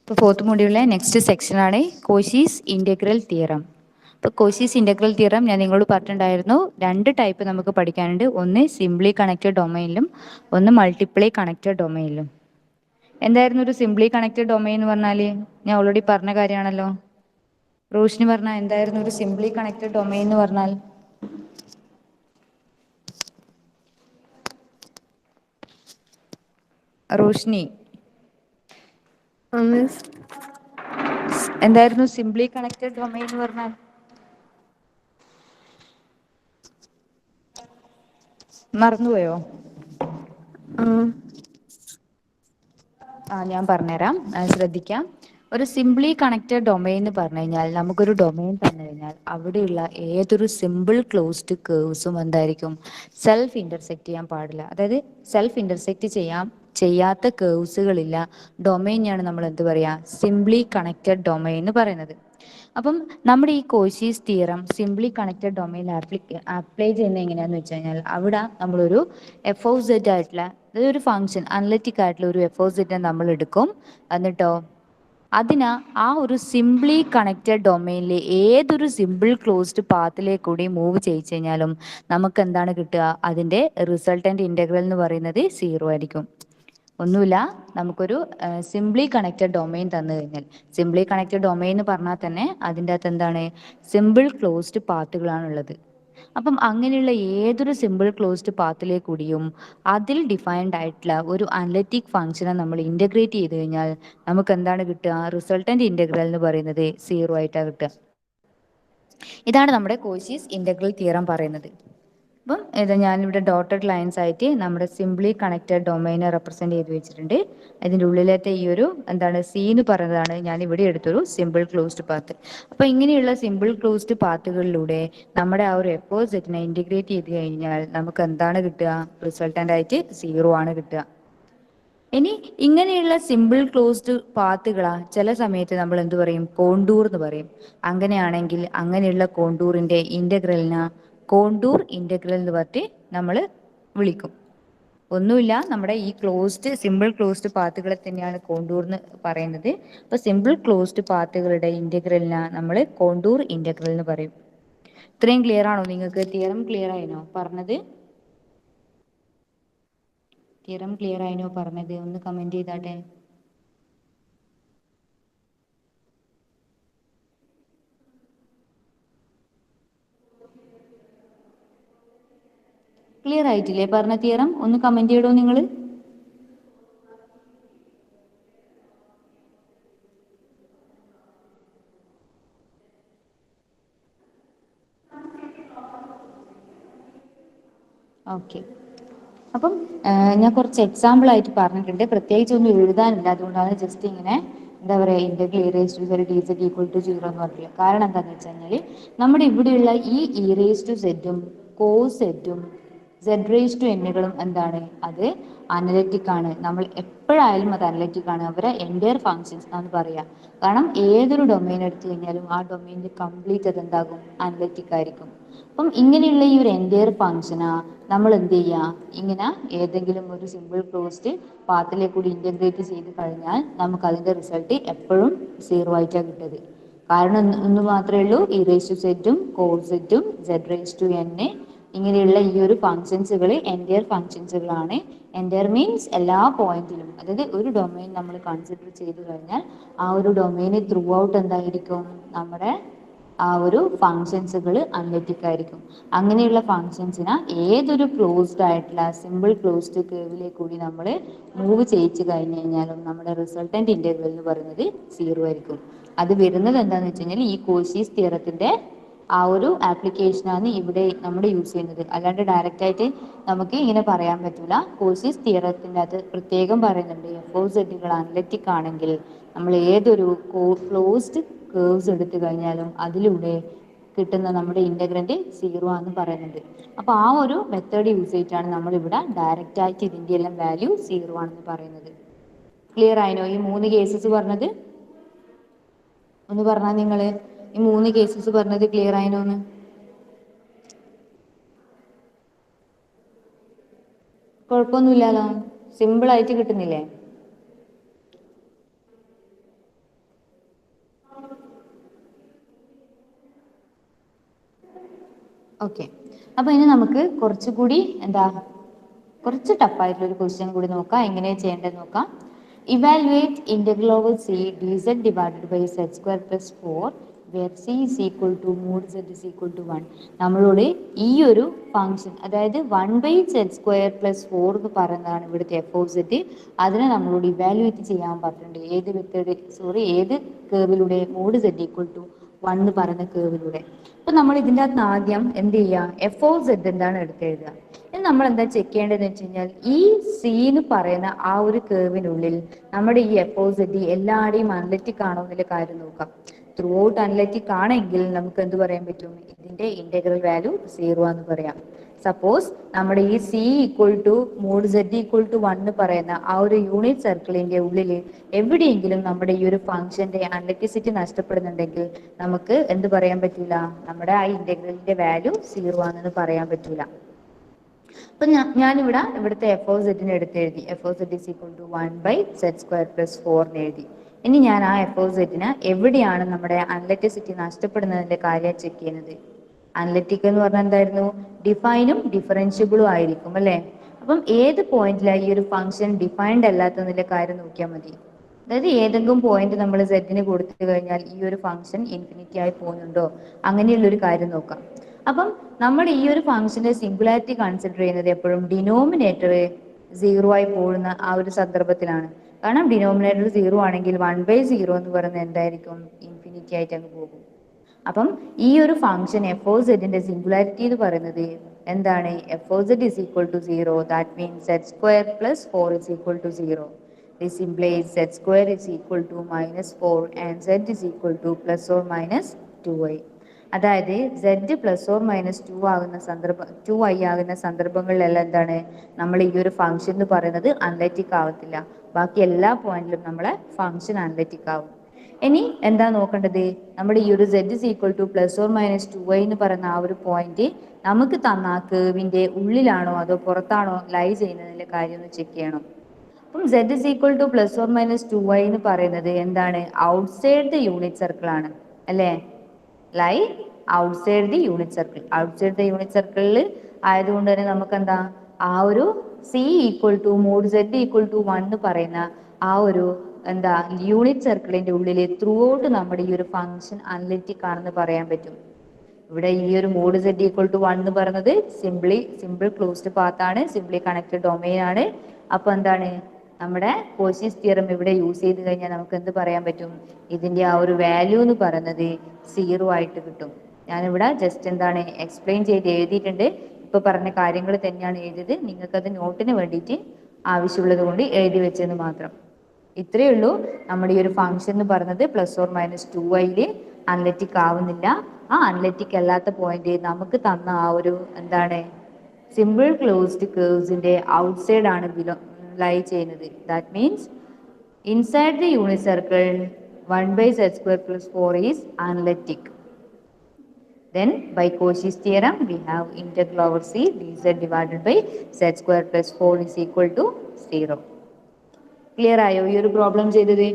ഇപ്പോൾ fourth മൊഡ്യൂളിലെ next സെക്ഷനാണ് Cauchy's integral theorem. ഇപ്പോൾ കോശീസ് ഇൻ്റഗ്രൽ തിയറം ഞാൻ നിങ്ങളോട് പറഞ്ഞിട്ടുണ്ടായിരുന്നു, രണ്ട് ടൈപ്പ് നമുക്ക് പഠിക്കാനുണ്ട്. ഒന്ന് സിംപ്ലി കണക്റ്റഡ് ഡൊമൈനിലും ഒന്ന് മൾട്ടിപ്ലൈ കണക്റ്റഡ് ഡൊമൈനിലും. എന്തായിരുന്നു ഒരു സിംപ്ലി കണക്റ്റഡ് ഡൊമൈൻ എന്ന് പറഞ്ഞാൽ? ഞാൻ ഓൾറെഡി പറഞ്ഞ കാര്യമാണല്ലോ. റോഷിനി പറഞ്ഞാൽ എന്തായിരുന്നു ഒരു സിംപ്ലി കണക്റ്റഡ് ഡൊമൈൻ എന്ന് പറഞ്ഞാൽ? റോഷിനി എന്തായിരുന്നു സിംപ്ലി കണക്റ്റഡ് ഡൊമൈൻ എന്ന് പറഞ്ഞാൽ? മറന്നുപോയോ? ഞാൻ പറഞ്ഞുതരാം, ശ്രദ്ധിക്കാം. ഒരു സിംപ്ലി കണക്റ്റഡ് ഡൊമൈൻ എന്ന് പറഞ്ഞു കഴിഞ്ഞാൽ, നമുക്കൊരു ഡൊമൈൻ തന്നു കഴിഞ്ഞാൽ അവിടെയുള്ള ഏതൊരു സിമ്പിൾ ക്ലോസ്ഡ് കേർവ്സും എന്തായിരിക്കും? സെൽഫ് ഇന്റർസെക്ട് ചെയ്യാൻ പാടില്ല. അതായത് സെൽഫ് ഇന്റർസെക്ട് ചെയ്യാത്ത കേർവ്സുകളില്ല ഡൊമൈനെയാണ് നമ്മൾ എന്ത് പറയുക? സിംപ്ലി കണക്റ്റഡ് ഡൊമൈൻ എന്ന് പറയുന്നത്. അപ്പം നമ്മുടെ ഈ കോശീസ് തിയറം സിംപ്ലി കണക്റ്റഡ് ഡൊമൈനിൽ അപ്ലൈ ചെയ്യുന്നത് എങ്ങനെയാണെന്ന് വെച്ച് കഴിഞ്ഞാൽ, അവിടെ നമ്മളൊരു എഫ് ഓഫ് സെറ്റ് ആയിട്ടുള്ള, അതായത് ഒരു ഫംഗ്ഷൻ അനലിറ്റിക് ആയിട്ടുള്ള ഒരു എഫ് ഓഫ് സെറ്റിനെ നമ്മൾ എടുക്കും. എന്നിട്ടോ ആ ഒരു സിംപ്ലി കണക്റ്റഡ് ഡൊമൈനിലെ ഏതൊരു സിമ്പിൾ ക്ലോസ്ഡ് പാത്തിലേക്ക് കൂടി മൂവ് ചെയ്യിച്ചു കഴിഞ്ഞാലും നമുക്ക് എന്താണ് കിട്ടുക? അതിൻ്റെ റിസൾട്ടൻ്റ് ഇൻ്റഗ്രൽ എന്ന് പറയുന്നത് 0 ആയിരിക്കും. ഒന്നുമില്ല, നമുക്കൊരു സിംപ്ലി കണക്റ്റഡ് ഡൊമൈൻ തന്നു കഴിഞ്ഞാൽ, സിംപ്ലി കണക്റ്റഡ് ഡൊമൈൻ എന്ന് പറഞ്ഞാൽ തന്നെ അതിൻ്റെ അകത്ത് എന്താണ്? സിമ്പിൾ ക്ലോസ്ഡ് പാത്തുകളാണുള്ളത്. അപ്പം അങ്ങനെയുള്ള ഏതൊരു സിമ്പിൾ ക്ലോസ്ഡ് പാത്തിലേക്ക് കൂടിയും അതിൽ ഡിഫൈൻഡ് ആയിട്ടുള്ള ഒരു അനലിറ്റിക് ഫംഗ്ഷനെ നമ്മൾ ഇൻ്റഗ്രേറ്റ് ചെയ്ത് കഴിഞ്ഞാൽ നമുക്ക് എന്താണ് കിട്ടുക? റിസൾട്ടൻ്റ് ഇൻ്റഗ്രൽ എന്ന് പറയുന്നത് 0 ആയിട്ടാണ് കിട്ടുക. ഇതാണ് നമ്മുടെ കോശീസ് ഇൻ്റഗ്രൽ തിയറം പറയുന്നത്. അപ്പം ഞാനിവിടെ ഡോട്ടഡ് ലൈൻസ് ആയിട്ട് നമ്മുടെ സിംപ്ലി കണക്റ്റഡ് ഡൊമൈനെ റെപ്രസെൻറ്റ് ചെയ്ത് വെച്ചിട്ടുണ്ട്. ഇതിൻ്റെ ഉള്ളിലത്തെ ഈ ഒരു സി എന്ന് പറയുന്നതാണ് ഞാൻ ഇവിടെ എടുത്തൊരു സിമ്പിൾ ക്ലോസ്ഡ് പാത്ത്. അപ്പോൾ ഇങ്ങനെയുള്ള സിമ്പിൾ ക്ലോസ്ഡ് പാത്തുകളിലൂടെ നമ്മുടെ ആ ഒരു എഫ് ഓഫ് സെറ്റിനെ ഇൻറ്റിഗ്രേറ്റ് ചെയ്ത് കഴിഞ്ഞാൽ നമുക്ക് എന്താണ് കിട്ടുക? റിസൾട്ടൻ്റ് ആയിട്ട് 0 ആണ് കിട്ടുക. ഇനി ഇങ്ങനെയുള്ള സിമ്പിൾ ക്ലോസ്ഡ് പാത്തുകളാ ചില സമയത്ത് നമ്മൾ എന്ത് പറയും? കോണ്ടൂർ എന്ന് പറയും. അങ്ങനെയാണെങ്കിൽ അങ്ങനെയുള്ള കോണ്ടൂറിന്റെ ഇൻ്റഗ്രലിനെ കോണ്ടൂർ ഇൻ്റഗ്രൽ എന്ന് പറഞ്ഞിട്ട് നമ്മൾ വിളിക്കും. ഒന്നുമില്ല, നമ്മുടെ ഈ സിമ്പിൾ ക്ലോസ്ഡ് പാത്തുകളെ തന്നെയാണ് കോണ്ടൂർ എന്ന് പറയുന്നത്. അപ്പോൾ സിമ്പിൾ ക്ലോസ്ഡ് പാത്തുകളുടെ ഇൻ്റഗ്രലിനെ നമ്മൾ കോണ്ടൂർ ഇൻ്റഗ്രൽ എന്ന് പറയും. ഇത്രയും ക്ലിയർ ആണോ നിങ്ങൾക്ക്? തിയറം ക്ലിയർ ആയിനോ പറഞ്ഞത്? തിയറം ക്ലിയർ ആയിനോ പറഞ്ഞത്? ഒന്ന് കമന്റ് ചെയ്താട്ടെ. ക്ലിയർ ആയിട്ടില്ലേ പറഞ്ഞ തിയറം? ഒന്ന് കമന്റ് ചെയ്യടോ നിങ്ങൾ. ഓക്കെ, അപ്പം ഞാൻ കുറച്ച് എക്സാമ്പിൾ ആയിട്ട് പറഞ്ഞിട്ടുണ്ട്. പ്രത്യേകിച്ച് ഒന്നും എഴുതാനില്ല, അതുകൊണ്ടാണ് ജസ്റ്റ് ഇങ്ങനെ എന്താ പറയുക integral e raise to Z dz equal to 0 എന്ന് പറഞ്ഞില്ല. കാരണം എന്താണെന്ന് വെച്ച് കഴിഞ്ഞാൽ നമ്മുടെ ഇവിടെയുള്ള ഈ ഇ റേസ് ടു സെഡും കോസ് സെഡും സെഡ് റേസ് ടു എന്നുകളും എന്താണ്? അത് അനലറ്റിക് ആണ്. നമ്മൾ എപ്പോഴായാലും അത് അനലറ്റിക് ആണ്. അവരെ എൻ്റയർ ഫങ്ഷൻസ് എന്നാണ് പറയുക. കാരണം ഏതൊരു ഡൊമൈൻ എടുത്തു കഴിഞ്ഞാലും ആ ഡൊമൈനിൽ കംപ്ലീറ്റ് അത് എന്താകും? അനലറ്റിക് ആയിരിക്കും. അപ്പം ഇങ്ങനെയുള്ള ഈ ഒരു എൻ്റയർ ഫങ്ഷനാ നമ്മൾ എന്ത് ചെയ്യുക? ഇങ്ങനെ ഏതെങ്കിലും ഒരു സിമ്പിൾ ക്ലോസ്ഡ് പാത്തിലേക്ക് കൂടി ഇൻ്റഗ്രേറ്റ് ചെയ്ത് കഴിഞ്ഞാൽ നമുക്ക് അതിൻ്റെ റിസൾട്ട് എപ്പോഴും 0 ആയിട്ടാണ് കിട്ടുന്നത്. കാരണം ഒന്ന് മാത്രമേ ഉള്ളൂ, ഇ റേസ് ടു സെറ്റും കോസ് സെറ്റും സെഡ് റേസ് ടു എൻ ഇങ്ങനെയുള്ള ഈ ഒരു ഫങ്ഷൻസുകൾ എൻ്റയർ ഫങ്ഷൻസുകളാണ്. എൻ്റയർ മീൻസ് എല്ലാ പോയിന്റിലും, അതായത് ഒരു ഡൊമൈൻ നമ്മൾ കൺസിഡർ ചെയ്ത് കഴിഞ്ഞാൽ ആ ഒരു ഡൊമൈന് ത്രൂ ഔട്ട് എന്തായിരിക്കും? നമ്മുടെ ആ ഒരു ഫങ്ഷൻസുകൾ അനലറ്റിക് ആയിരിക്കും. അങ്ങനെയുള്ള ഫങ്ഷൻസിനെ ഏതൊരു ക്ലോസ്ഡ് ആയിട്ടുള്ള സിമ്പിൾ ക്ലോസ്ഡ് കേർവിലേക്ക് കൂടി നമ്മൾ മൂവ് ചെയ്യിച്ചു കഴിഞ്ഞു കഴിഞ്ഞാലും നമ്മുടെ റിസൾട്ടൻ്റ് ഇൻ്റഗ്രൽ എന്ന് പറയുന്നത് 0 ആയിരിക്കും. അത് വരുന്നത് എന്താണെന്ന് വെച്ച് കഴിഞ്ഞാൽ ഈ കോശീസ് തിയറത്തിന്റെ ആ ഒരു ആപ്ലിക്കേഷനാണ് ഇവിടെ നമ്മൾ യൂസ് ചെയ്യുന്നത്. അല്ലാണ്ട് ഡയറക്റ്റ് ആയിട്ട് നമുക്ക് ഇങ്ങനെ പറയാൻ പറ്റില്ല. കോശീസ് തിയറത്തിന്റെ അത് പ്രത്യേകം പറയുന്നുണ്ട്, എഫ് ഓഫ് സെറ്റുകൾ അനലറ്റിക് ആണെങ്കിൽ നമ്മൾ ഏതൊരു ക്ലോസ്ഡ് കേർവ്സ് എടുത്തു കഴിഞ്ഞാലും അതിലൂടെ കിട്ടുന്ന നമ്മുടെ ഇൻ്റഗ്രൻ്റ് 0 ആണെന്ന് പറയുന്നുണ്ട്. അപ്പോൾ ആ ഒരു മെത്തേഡ് യൂസ് ചെയ്തിട്ടാണ് നമ്മളിവിടെ ഡയറക്റ്റ് ആയിട്ട് ഇതിൻ്റെ എല്ലാം വാല്യൂ 0 ആണെന്ന് പറയുന്നത്. ക്ലിയർ ആയിനോ ഈ 3 കേസസ് പറഞ്ഞത്? ഒന്ന് പറഞ്ഞാൽ നിങ്ങൾ ഈ 3 കേസസ് പറഞ്ഞത് ക്ലിയർ ആയിനോന്ന്? കുഴപ്പമൊന്നുമില്ലല്ലോ, സിമ്പിൾ ആയിട്ട് കിട്ടുന്നില്ലേ? ഓക്കെ, അപ്പൊ ഇനി നമുക്ക് കുറച്ചുകൂടി എന്താ കുറച്ച് ടഫായിട്ടുള്ള ഒരു ക്വസ്റ്റ്യൻ കൂടി നോക്കാം. എങ്ങനെയാണ് ചെയ്യേണ്ടത് നോക്കാം. Evaluate integral over C D Z divided by Z square plus 4 where C is equal to mod Z is equal to 1. നമ്മളോട് ഈ ഒരു ഫംഗ്ഷൻ, അതായത് 1/z² + 4 എന്ന് പറയുന്നതാണ് ഇവിടുത്തെ എഫ് ഓഫ് സെഡ്. അതിനെ നമ്മളോട് ഇവാലുവേറ്റ് ചെയ്യാൻ പറഞ്ഞിട്ടുണ്ട്. ഏത് മെത്തേഡ്, ഏത് കേർവിലൂടെ? മോഡ് സെഡ് ഈക്വൽ ടു 1 എന്ന് പറയുന്ന കേർവിലൂടെ. അപ്പൊ നമ്മൾ ഇതിൻ്റെ അകത്ത് ആദ്യം എന്ത് ചെയ്യുക, എഫ് ഓഫ് സെഡ് എന്താണ് എടുത്തെഴുതുക. ഇനി നമ്മൾ എന്താ ചെക്ക് ചെയ്യേണ്ടതെന്ന് വെച്ച് കഴിഞ്ഞാൽ, ഈ സി എന്ന് പറയുന്ന ആ ഒരു കേർവിനുള്ളിൽ നമ്മുടെ ഈ എഫ് ഓഫ് സെഡ് എല്ലാവരുടെയും അനലറ്റിക് ആണോ എന്നുള്ള കാര്യം നോക്കാം. ത്രൂ ഔട്ട് അനലറ്റിക് ആണെങ്കിൽ നമുക്ക് എന്ത് പറയാൻ പറ്റും, ഇതിന്റെ ഇന്റഗ്രൽ വാല്യൂ 0 എന്ന് പറയാം. സപ്പോസ് നമ്മുടെ ഈ C equal to mod Z equal to 1 എന്ന് പറയുന്ന ആ ഒരു യൂണിറ്റ് സർക്കിളിന്റെ ഉള്ളിൽ എവിടെയെങ്കിലും നമ്മുടെ ഈ ഒരു ഫംഗ്ഷന്റെ അനലറ്റിസിറ്റി നഷ്ടപ്പെടുന്നുണ്ടെങ്കിൽ നമുക്ക് എന്ത് പറയാൻ പറ്റൂല, നമ്മുടെ ആ ഇന്റഗ്രലിന്റെ വാല്യൂ 0 ആണെന്ന് പറയാൻ പറ്റൂല. അപ്പൊ ഞാനിവിടെ ഇവിടുത്തെ എഫ് ഓഫ് സെഡിനെ എടുത്ത് എഴുതി. F of Z is equal to 1/z² + 4 എന്ന് എഴുതി. ഇനി ഞാൻ ആ എഫ് ഓഫ് സെഡിന് എവിടെയാണ് നമ്മുടെ അനലറ്റിസിറ്റി നഷ്ടപ്പെടുന്നതിന്റെ കാര്യം ചെക്ക് ചെയ്യുന്നത്. അനലറ്റിക് എന്ന് പറഞ്ഞാൽ എന്തായിരുന്നു, ഡിഫൈനും ഡിഫറൻഷ്യബിളും ആയിരിക്കും അല്ലെ. അപ്പം ഏത് പോയിന്റിലാണ് ഈ ഒരു ഫംഗ്ഷൻ ഡിഫൈൻഡ് അല്ലാത്തതിന്റെ കാര്യം നോക്കിയാൽ മതി. അതായത് ഏതെങ്കിലും പോയിന്റ് നമ്മൾ സെഡിന് കൊടുത്തു കഴിഞ്ഞാൽ ഈ ഒരു ഫംഗ്ഷൻ ഇൻഫിനിറ്റി ആയി പോകുന്നുണ്ടോ, അങ്ങനെയുള്ള ഒരു കാര്യം നോക്കാം. അപ്പം നമ്മൾ ഈ ഒരു ഫംഗ്ഷന്റെ സിംഗുലാരിറ്റി കൺസിഡർ ചെയ്യുന്നത് എപ്പോഴും ഡിനോമിനേറ്റർ 0 ആയി പോകുന്ന ആ ഒരു സന്ദർഭത്തിലാണ്. കാരണം ഡിനോമിനേറ്റർ 0 ആണെങ്കിൽ 1/0 എന്ന് പറയുന്നത് എന്തായിരിക്കും, ഇൻഫിനിറ്റി ആയിട്ട് അങ്ങ് പോകും. അപ്പം ഈ ഒരു ഫംഗ്ഷൻ എഫ് ഓ സെഡിന്റെ സിംഗുലാരിറ്റി എന്ന് പറയുന്നത് എന്താണ്, F of Z is equal to 0. That means z² + 4 is equal to 0. This implies z² is equal to -4 and z is equal to ±2i. അതായത് z ±2 ആകുന്ന 2i ആകുന്ന സന്ദർഭങ്ങളിലെല്ലാം എന്താണ്, നമ്മൾ ഈ ഒരു ഫംഗ്ഷൻ എന്ന് പറയുന്നത് അനലറ്റിക് ആവത്തില്ല. ബാക്കി എല്ലാ പോയിന്റിലും നമ്മളെ ഫംഗ്ഷൻ അനലറ്റിക് ആവും. ഇനി എന്താ നോക്കേണ്ടത്, നമ്മുടെ ഈ ഒരു z is equal to ±2i എന്ന് പറയുന്ന ആ ഒരു പോയിന്റ് നമുക്ക് തന്ന ആ കേവിന്റെ ഉള്ളിലാണോ അതോ പുറത്താണോ ലൈ ചെയ്യുന്നതിന്റെ കാര്യം ഒന്ന് ചെക്ക് ചെയ്യണം. അപ്പം z is equal to ±2i എന്ന് പറയുന്നത് എന്താണ്, ഔട്ട്സൈഡ് ദ യൂണിറ്റ് സർക്കിൾ ആണ് അല്ലേ. Lie outside the unit circle. Outside the unit സർക്കിളിൽ ആയതുകൊണ്ട് തന്നെ നമുക്ക് എന്താ, ആ ഒരു c equal to mod Z equal to 1 എന്ന് പറയുന്ന ആ ഒരു എന്താ യൂണിറ്റ് സർക്കിളിന്റെ ഉള്ളിൽ ത്രൂ ഔട്ട് നമ്മുടെ ഈ ഒരു ഫംഗ്ഷൻ അനലിറ്റിക് ആണെന്ന് പറയാൻ പറ്റും. ഇവിടെ ഈ ഒരു മോഡ് സെഡ് ഈക്വൽ ടു 1 എന്ന് പറയുന്നത് സിമ്പിൾ ക്ലോസ്ഡ് പാത്ത് ആണ്, സിംപ്ലി കണക്റ്റഡ് ഡൊമെയിൻ ആണ്. അപ്പൊ എന്താണ്, നമ്മുടെ കോശീസ് തിയറം ഇവിടെ യൂസ് ചെയ്ത് കഴിഞ്ഞാൽ നമുക്ക് എന്ത് പറയാൻ പറ്റും, ഇതിന്റെ ആ ഒരു വാല്യൂ എന്ന് പറയുന്നത് 0 ആയിട്ട് കിട്ടും. ഞാനിവിടെ ജസ്റ്റ് എന്താണ് എക്സ്പ്ലെയിൻ ചെയ്ത് എഴുതിയിട്ടുണ്ട്. ഇപ്പൊ പറഞ്ഞ കാര്യങ്ങൾ തന്നെയാണ് എഴുതിയത്. നിങ്ങൾക്കത് നോട്ടിന് വേണ്ടിയിട്ട് ആവശ്യമുള്ളത് കൊണ്ട് എഴുതി വെച്ചെന്ന് മാത്രം. ഇത്രയേ ഉള്ളൂ. നമ്മുടെ ഈ ഒരു ഫംഗ്ഷൻ എന്ന് പറയുന്നത് ±2i അനലറ്റിക് ആവുന്നില്ല. ആ അനലറ്റിക് അല്ലാത്ത പോയിന്റ് നമുക്ക് തന്ന ആ ഒരു എന്താണ് സിമ്പിൾ ക്ലോസ്ഡ് കേർവ്സിന്റെ ഔട്ട്സൈഡ് ആണ് ലൈ ചെയ്യുന്നത്. That means inside the unit circle 1/z² + 4 is analytic. Then by Cauchy's theorem we have integral over c dz divided by z² + 4 is equal to 0. Clear ആയോ ഈ ഒരു പ്രോബ്ലം ചെയ്തത്?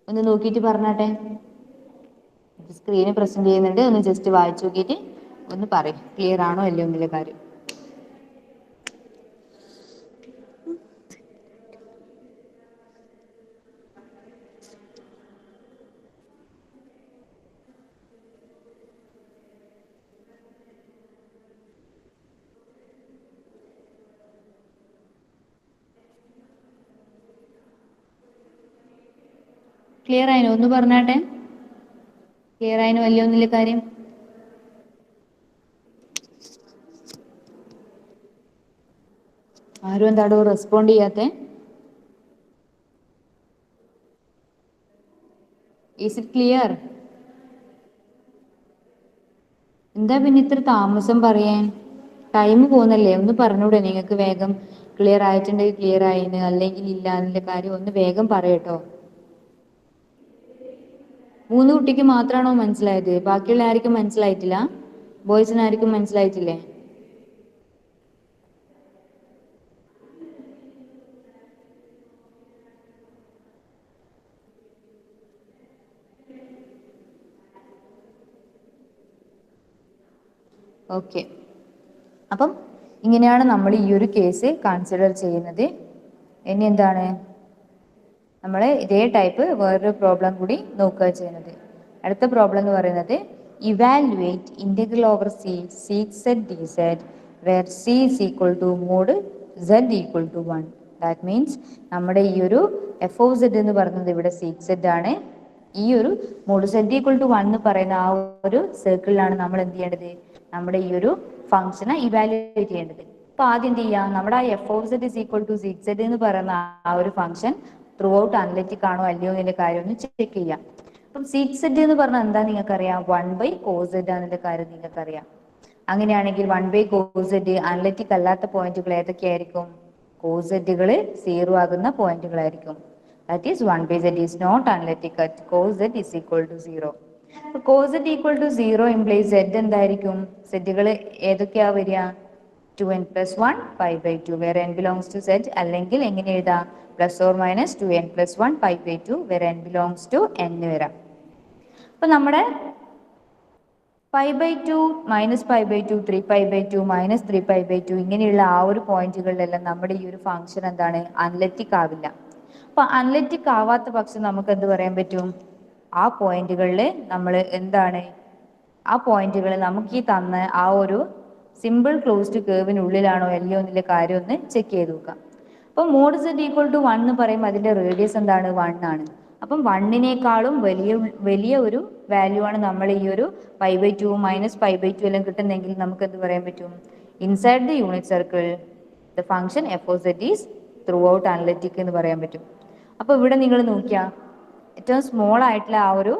ഒന്ന് നോക്കിയിട്ട് പറഞ്ഞാട്ടെ. സ്ക്രീന് പ്രസന്റ് ചെയ്യുന്നുണ്ട്, ഒന്ന് ജസ്റ്റ് വായിച്ചു നോക്കിയിട്ട് ഒന്ന് പറയും ക്ലിയർ ആണോ അല്ലയോ എന്നുള്ള കാര്യം. ക്ലിയർ ആയിനോ ഒന്ന് പറഞ്ഞാട്ടെ. ക്ലിയർ ആയിനോ അല്ലയോ എന്നുള്ള കാര്യം. ആരും എന്താടോ റെസ്പോണ്ട് ചെയ്യാത്തെ? Is it clear? എന്താ പിന്നെ ഇത്ര താമസം പറയാൻ? ടൈം പോകുന്നല്ലേ, ഒന്ന് പറഞ്ഞൂടെ നിങ്ങൾക്ക് വേഗം. ക്ലിയർ ആയിട്ടുണ്ടെങ്കിൽ ക്ലിയർ ആയിന്, അല്ലെങ്കിൽ ഇല്ല എന്നുള്ള കാര്യം ഒന്ന് വേഗം പറയട്ടോ. 3 കുട്ടിക്ക് മാത്രമാണോ മനസ്സിലായത്? ബാക്കിയുള്ള ആർക്കും മനസ്സിലായിട്ടില്ല? ബോയ്സിന് ആർക്കും മനസ്സിലായിട്ടില്ലേ? ഓക്കെ, അപ്പം ഇങ്ങനെയാണ് നമ്മൾ ഈ ഒരു കേസ് കൺസിഡർ ചെയ്യുന്നത്. ഇനി എന്താണ്, നമ്മൾ ഇതേ ടൈപ്പ് വേറൊരു പ്രോബ്ലം കൂടി നോക്കുക ചെയ്യുന്നത്. അടുത്ത പ്രോബ്ലം എന്ന് പറയുന്നത് evaluate integral over C sec Z D Z where C is equal to mod Z equal to 1. That means നമ്മുടെ ഈ ഒരു എഫ് ഓഫ് സെഡ് എന്ന് പറയുന്നത് ഇവിടെ സീക് സെഡ് ആണ്. ഈ ഒരു മോഡ് സെഡ് ഈക്വൽ ടു 1 എന്ന് പറയുന്ന ആ ഒരു സർക്കിളിലാണ് നമ്മൾ എന്ത് ചെയ്യേണ്ടത്, നമ്മുടെ ഈ ഒരു ഫംഗ്ഷനെ ഇവാലുവേറ്റ് ചെയ്യേണ്ടത്. അപ്പൊ ആദ്യം എന്ത് ചെയ്യാം, നമ്മുടെ ആ F of Z is equal to sec Z എന്ന് പറയുന്ന ആ ഒരു ഫംഗ്ഷൻ ത്രൂ ഔട്ട് അനലിറ്റിക് ആണോ അല്ലയോ എന്നതിന്റെ കാര്യം ഒന്ന് ചെക്ക് ചെയ്യാം. അപ്പം സീക് സെഡ് എന്ന് പറഞ്ഞാൽ എന്താ നിങ്ങൾക്കറിയാം, 1/cos ആണെന്റെ കാര്യം നിങ്ങൾക്കറിയാം. അങ്ങനെയാണെങ്കിൽ 1/cos അനലിറ്റിക് അല്ലാത്ത പോയിന്റുകൾ ഏതൊക്കെയായിരിക്കും, കോസെറ്റുകൾ 0 ആകുന്ന പോയിന്റുകളായിരിക്കും. That is 1/z is not analytic at cos z is equal to 0. cos z equal to 0 implies z എന്തായിരിക്കും, സെറ്റുകൾ ഏതൊക്കെയാ വരിക, 2n plus 1 pi/2 where n belongs to z, അല്ലെങ്കിൽ എങ്ങനെ എഴുതാം, plus or minus 2n plus 1 pi/2 where n belongs to n വരാം. അപ്പൊ നമ്മുടെ π/2 മൈനസ് π/2 3π/2 മൈനസ് 3π/2 ഇങ്ങനെയുള്ള ആ ഒരു പോയിന്റുകളിലെല്ലാം നമ്മുടെ ഈ ഒരു ഫംഗ്ഷൻ എന്താണ്, അനലിറ്റിക് ആവില്ല. അപ്പൊ അനലിറ്റിക് ആവാത്ത പക്ഷം നമുക്ക് എന്ത് പറയാൻ പറ്റും, ആ പോയിന്റുകളിൽ നമ്മൾ എന്താണ്, ആ പോയിന്റുകൾ നമുക്ക് ഈ തന്ന ആ ഒരു സിമ്പിൾ ക്ലോസ്ഡ് കേർവിനുള്ളിലാണോ അല്ലയോ എന്നുള്ള കാര്യം ഒന്ന് ചെക്ക് ചെയ്ത് നോക്കാം. അപ്പം മോഡ് സെഡ് ഈക്വൽ ടു 1 എന്ന് പറയുമ്പോൾ അതിന്റെ റേഡിയസ് എന്താണ്, 1 ആണ്. അപ്പം 1നേക്കാളും വലിയ ഒരു വാല്യൂ ആണ് നമ്മൾ ഈ ഒരു π/2 മൈനസ് π/2 എല്ലാം കിട്ടുന്നെങ്കിൽ നമുക്ക് എന്ത് പറയാൻ പറ്റും, inside the unit circle the function F of Z is through out അനലിറ്റിക് എന്ന് പറയാൻ പറ്റും. അപ്പൊ ഇവിടെ നിങ്ങൾ നോക്കിയാൽ ഏറ്റവും സ്മോൾ ആയിട്ടുള്ള ആ ഒരു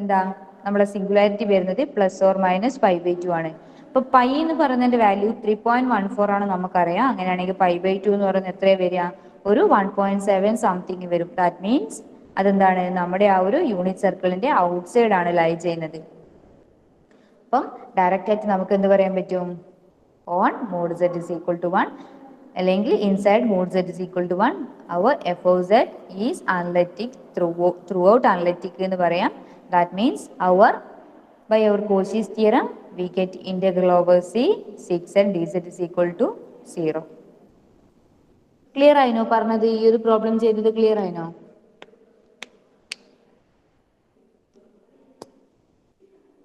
എന്താ നമ്മുടെ സിംഗുലാരിറ്റി വരുന്നത് പ്ലസ് ഓർ മൈനസ് π/2 ആണ്. ഇപ്പൊ പൈ എന്ന് പറയുന്നതിന്റെ വാല്യൂ 3.14 ആണ് നമുക്കറിയാം. അങ്ങനെയാണെങ്കിൽ π/2 എന്ന് പറയുന്നത് എത്രയാ വരിക, ഒരു 1.7 സംതിങ് വരും. ദാറ്റ് മീൻസ് അതെന്താണ്, നമ്മുടെ ആ ഒരു യൂണിറ്റ് സർക്കിളിന്റെ ഔട്ട് സൈഡ് ആണ് ലൈ ചെയ്യുന്നത്. അപ്പം ഡയറക്റ്റ് ആയിട്ട് നമുക്ക് എന്ത് പറയാൻ പറ്റും, on mod Z is equal to 1 അല്ലെങ്കിൽ inside mod Z is equal to 1 our F of Z is analytic throughout out അനലിറ്റിക് എന്ന് പറയാം. That means our by our Cauchy's theorem we get integral over c sec z dz is equal to 0. Clear ആയിനോ പറഞ്ഞത്, ഈ ഒരു problem ചെയ്തത് clear ആയിനോ?